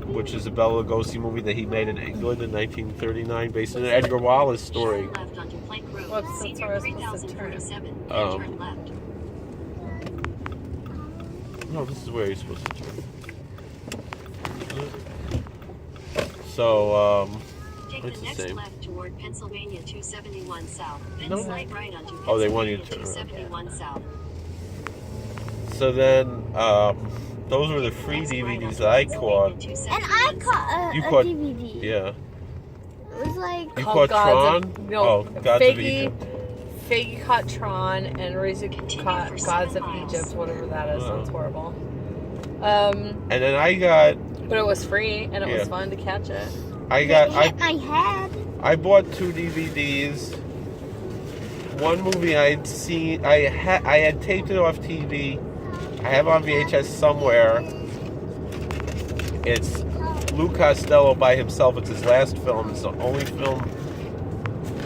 Which is a Bela Lugosi movie that he made in England in 1939, based on an Edgar Wallace story. Left onto Plank Road. What's the Senior tourist supposed to turn? 3047. Um, Turn left. No, this is where you're supposed to turn. So, Take it's the the next same. left toward Pennsylvania 271 South. Then No. slide right onto Oh, they want you to Pennsylvania turn around. 271 South. So then, those were the free DVDs that I caught. And I caught You a caught- DVD. Yeah. It was like You Called caught Gods Tron? of- no, Oh, Gods of Figgy- Egypt. Figgy caught Tron and Rizzy Continue caught for Gods 7 of miles. Egypt, whatever that is. Oh. Sounds horrible. And then I got, But it was free and it Yeah. was fun to catch it. I it hit my head. bought 2 DVDs. One movie I'd seen, I had taped it off TV. I have on VHS somewhere. It's Lou Costello by himself. It's his last film. It's the only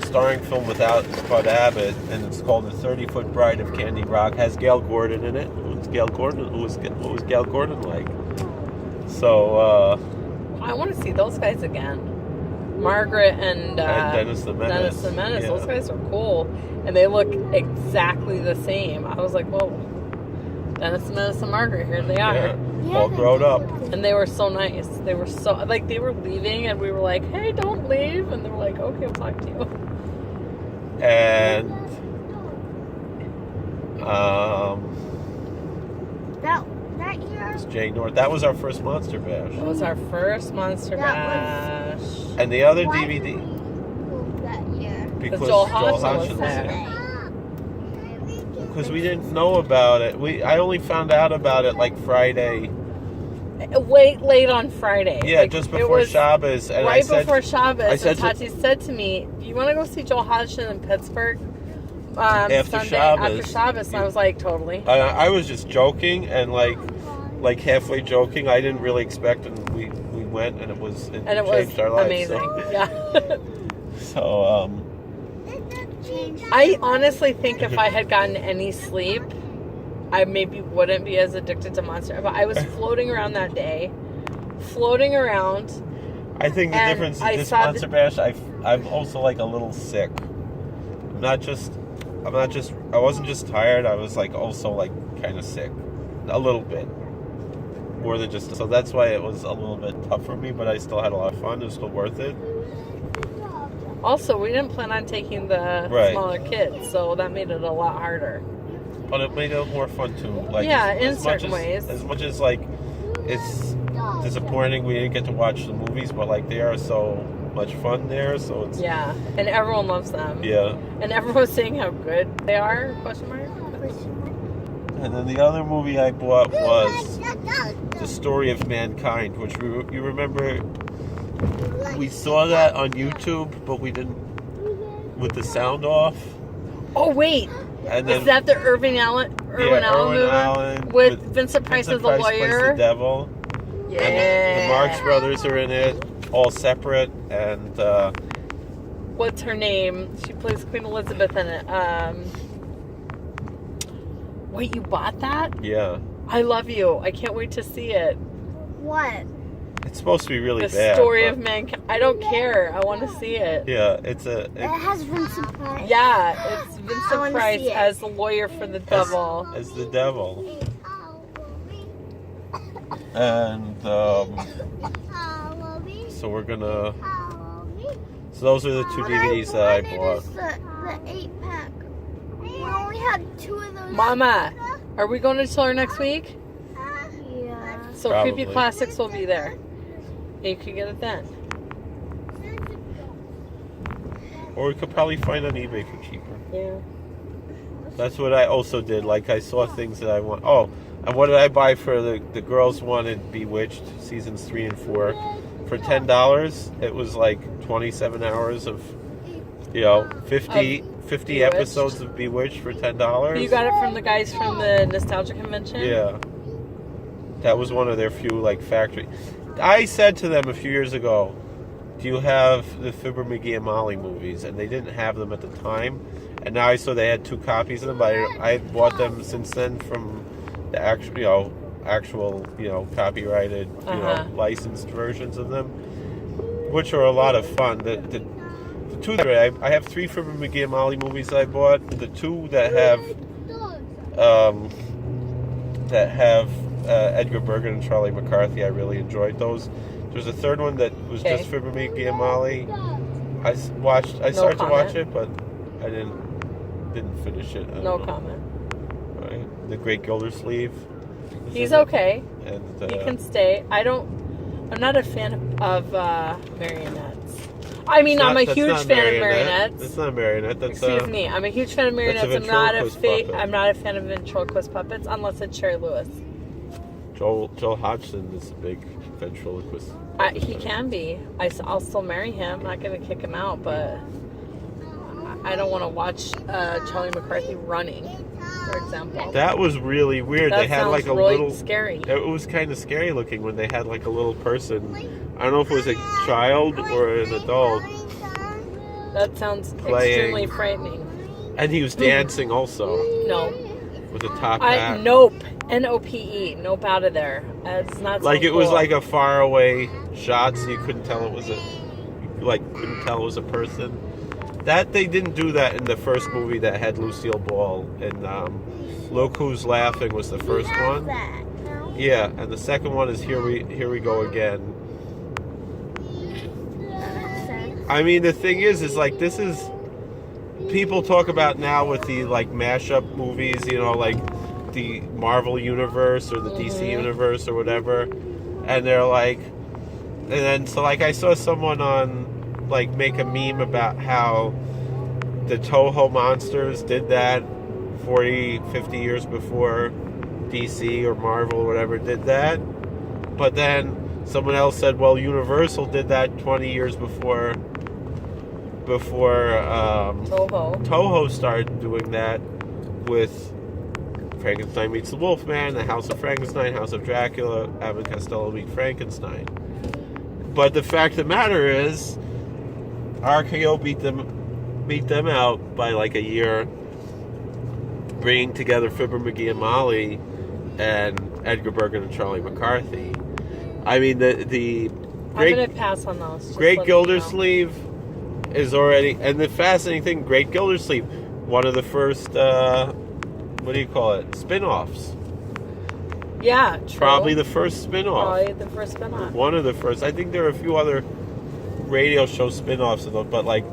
starring film without Bud Abbott, and it's called The 30-Foot Bride of Candy Rock. Has Gail Gordon in it. Who's Gail Gordon? What was Gail Gordon like? So, I want to see those guys again. Margaret and Dennis the Menace. Dennis the Menace. Yeah. Those guys are cool, and they look exactly the same. I was like, whoa, Dennis the Menace and Margaret, here they are. Yeah, Yeah, all they grown did up. look And they were so nice. They were so, like, they were leaving, and we were like, hey, don't leave. And they were like, okay, I'll talk to you. And that year. it's Jay North. That was our first Monster Bash. That was our first Monster That Bash. And the other Why DVD, did we move that year? because Joel Hodgson was Hodgson there. because we didn't know about it. I only found out about it like Friday. Late on Friday. Yeah, Like, just it before was Shabbos. And right I said, before Shabbos, I said and to- Tati said to me, "You want to go see Joel Hodgson in Pittsburgh After Sunday Shabbos. after Shabbos?" And I was like, "Totally." I was just joking and like halfway joking. I didn't really expect, and we went, and it And it was changed our lives. amazing. So, Yeah. so change. I honestly think if I had gotten any sleep, I maybe wouldn't be as addicted to Monster. But I was floating around that day. Floating around. I think the And difference I in this saw Monster Bash, I'm also like a little sick. I wasn't just tired, I was like also like kind of sick. A little bit. More than just, so that's why it was a little bit tough for me, but I still had a lot of fun. It was still worth it. Also, we didn't plan on taking the Right. smaller kids, so that made it a lot harder. But it made it more fun too. Like, Yeah, in as much certain as, ways. As much as like, it's disappointing we didn't get to watch the movies, but like they are so much fun there, so it's... Yeah, and everyone loves them. Yeah. And everyone's saying how good they are, question mark? And then the other movie I bought was The Story of Mankind, which you remember we saw that on YouTube, but we didn't, with the sound off. Oh, wait. And then, Is that the Irvin Allen movie? Allen With Vincent Price as the Price lawyer? plays the devil. Yeah. And the Marx Brothers are in it, all separate, and What's her name? She plays Queen Elizabeth in it. Wait, you bought that? yeah. I love you. I can't wait to see it. What? It's supposed to be really The bad. Story but- of Mankind. I don't care. I want to see it. Yeah, It has Vincent Price. Yeah, it's I Vincent wanna Price see it. as the lawyer for the devil. as the devil. And so we're gonna. So those are the two DVDs that I bought. The 8-pack. We only had 2 of those. Mama, are we going to Solar next week? Yeah. So Probably. Creepy Classics will be there. You could get it then. Or we could probably find on eBay for cheaper. Yeah. That's what I also did. Like, I saw things that I want. Oh, and what did I buy for the girls wanted Bewitched seasons 3 and 4 for $10? It was like 27 hours of, 50 Bewitched. episodes of Bewitched for $10. You got it from the guys from the Nostalgia Convention? Yeah. That was one of their few like factory. I said to them a few years ago, "Do you have the Fibber McGee and Molly movies?" And they didn't have them at the time. And now I saw they had 2 copies of them, but I bought them since then from the actual, copyrighted, licensed versions of them, which are a lot of fun. The 2 that I have 3 Fibber McGee and Molly movies that I bought. The 2 that have Edgar Bergen and Charlie McCarthy, I really enjoyed those. There's a 3rd one that was just Fibber McGee and Molly. I started to watch it, but I didn't finish it. I No don't know. comment. Right? The Great Gildersleeve. He's okay. And He can stay. I'm not a fan of marionettes. I mean, I'm a huge fan of marionettes. It's not a marionette. That's Excuse me. I'm a huge fan of marionettes. That's a ventriloquist puppet. I'm not a fan of ventriloquist puppets unless it's Cherry Lewis. Joel Hodgson is a big ventriloquist. He can be. I'll still marry him. I'm not going to kick him out, but I don't want to watch Charlie McCarthy running, for example. That was really weird. That They had sounds like a really little scary. It was kind of scary looking when they had like a little person. I don't know if it was a child or an adult, That sounds Playing. extremely frightening. and he was dancing also No. with a top hat. Nope. N-O-P-E. Nope out of there. It's not so Like it was cool. like a far away shot, so you couldn't tell it was a person. That they didn't do that in the first movie that had Lucille Ball, and Look Who's Laughing was the first one. Yeah, and the second one is Here We Go Again. I mean, the thing is like this is people talk about now with the like mashup movies, like the Marvel universe or the DC universe or whatever, and they're like, and then so like I saw someone on like make a meme about how the Toho monsters did that 40, 50 years before DC or Marvel or whatever did that, but then someone else said, well, Universal did that 20 years before Toho started doing that with Frankenstein Meets the Wolfman, The House of Frankenstein, House of Dracula, Abbott and Costello Meet Frankenstein. But the fact of the matter is, RKO beat them beat them out by like a year, bringing together Fibber McGee and Molly and Edgar Bergen and Charlie McCarthy. I mean, the I'm Great, gonna pass on those. Just Great let me know. Gildersleeve is already, and the fascinating thing, Great Gildersleeve, one of the first, what do you call it, spin-offs. Yeah, true. Probably the first spin-off. Probably the first spin-off. One of the first. I think there are a few other radio show spin-offs of those, but like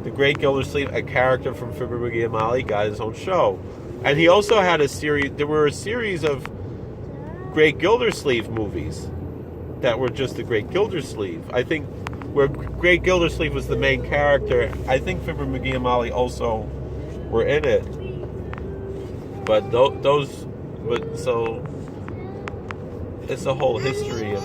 the Great Gildersleeve, a character from Fibber McGee and Molly, got his own show. And he also had a series, there were a series of Great Gildersleeve movies that were just the Great Gildersleeve. I think where Great Gildersleeve was the main character, I think Fibber McGee and Molly also were in it. But so it's a whole history of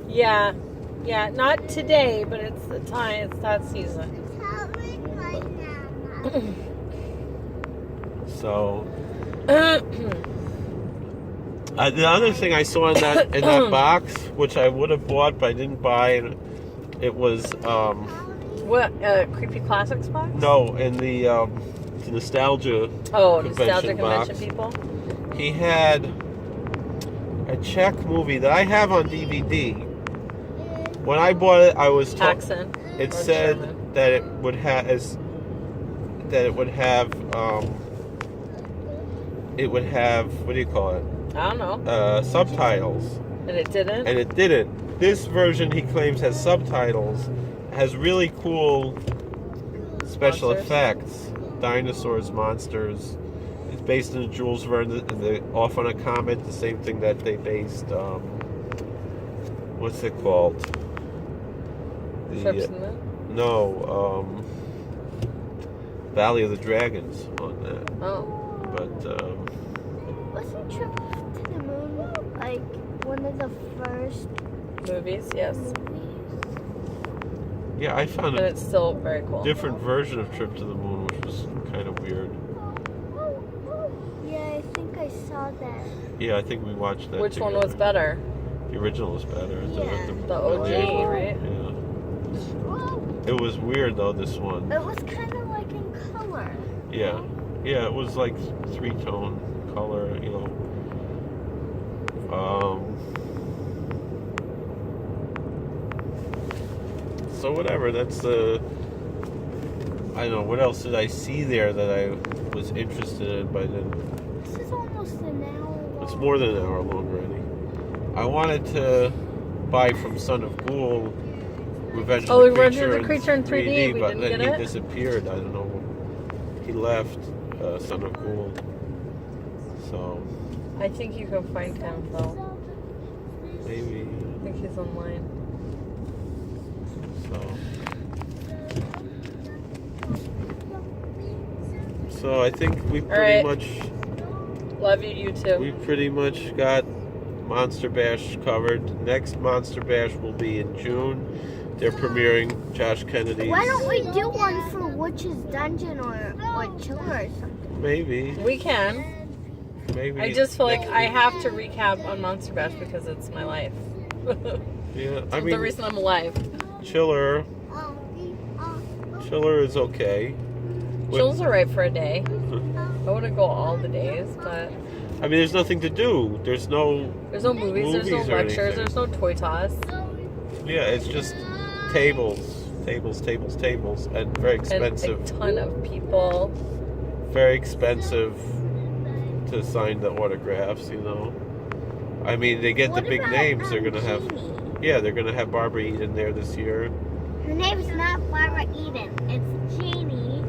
Yeah, not today, but it's the time. It's that season. so. The other thing I saw in that box, which I would have bought but I didn't buy, and it was What creepy classics box? no, in the nostalgia. Nostalgia box. convention people. He had a Czech movie that I have on DVD. When I bought it, I was told Accent. it or said German. that it would have what do you call it? I don't know. Subtitles. And it didn't. And it didn't. This version, he claims, has subtitles, has really cool special Monsters? effects, dinosaurs, monsters. It's based in Jules Verne, off on a comet, the same thing that they based, what's it called? Trips in it? No, Valley of the Dragons on that. Oh. But, Wasn't Trip to the Moon like one of the first Movies, yes. movies? yeah, I found And a it's still very cool. different version of Trip to the Moon, which was kind of weird. Yeah, I think I saw that. Yeah, I think we watched that Which one together. was better? The original was better. Yeah. The OG, right? Yeah. It was weird though, this one. It was kind of like in color. Yeah. Yeah, it was like 3-tone color, you know. So whatever, that's I don't know, what else did I see there that I was interested in, but then This is almost an hour long. it's more than an hour long already. I wanted to buy from Son of Ghoul Revenge Oh, of the Revenge Creature of the Creature in 3D, we but didn't then get he it? disappeared. I don't know. He left, Son of Ghoul. So, I think you can find him though. maybe, I think he's online. so I think we right. Love you, you too. we pretty much got Monster Bash covered. Next Monster Bash will be in June. They're premiering Josh Kennedy's. Why don't we do one for Witch's Dungeon or Chiller or something? Maybe. We can. Maybe. I just feel like I have to recap on Monster Bash because it's my life. Yeah, I the mean, reason I'm alive. Chiller is okay. Chill's alright for a day. I wouldn't go all the days, but I mean, there's nothing to do. There's no. there's no movies, there's no Movies or lectures, anything. there's no toy toss. Yeah, it's just tables, and very And expensive. a ton of people. Very expensive to sign the autographs. You know. I mean, they get What the big about, names. They're gonna have. Jeannie? Yeah, they're gonna have Barbara Eden there this year. Her name's not Barbara Eden. It's Jeannie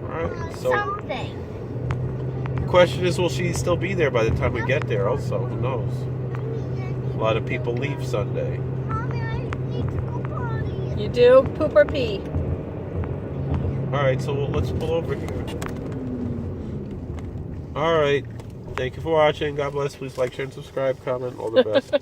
All right. So something. the question is, will she still be there by the time we get there? Also, who knows? A lot of people leave Sunday. Mommy, I need to go potty. You do poop or pee. All right, so let's pull over here. All right. Thank you for watching. God bless. Please like, share, and subscribe. Comment. All the best.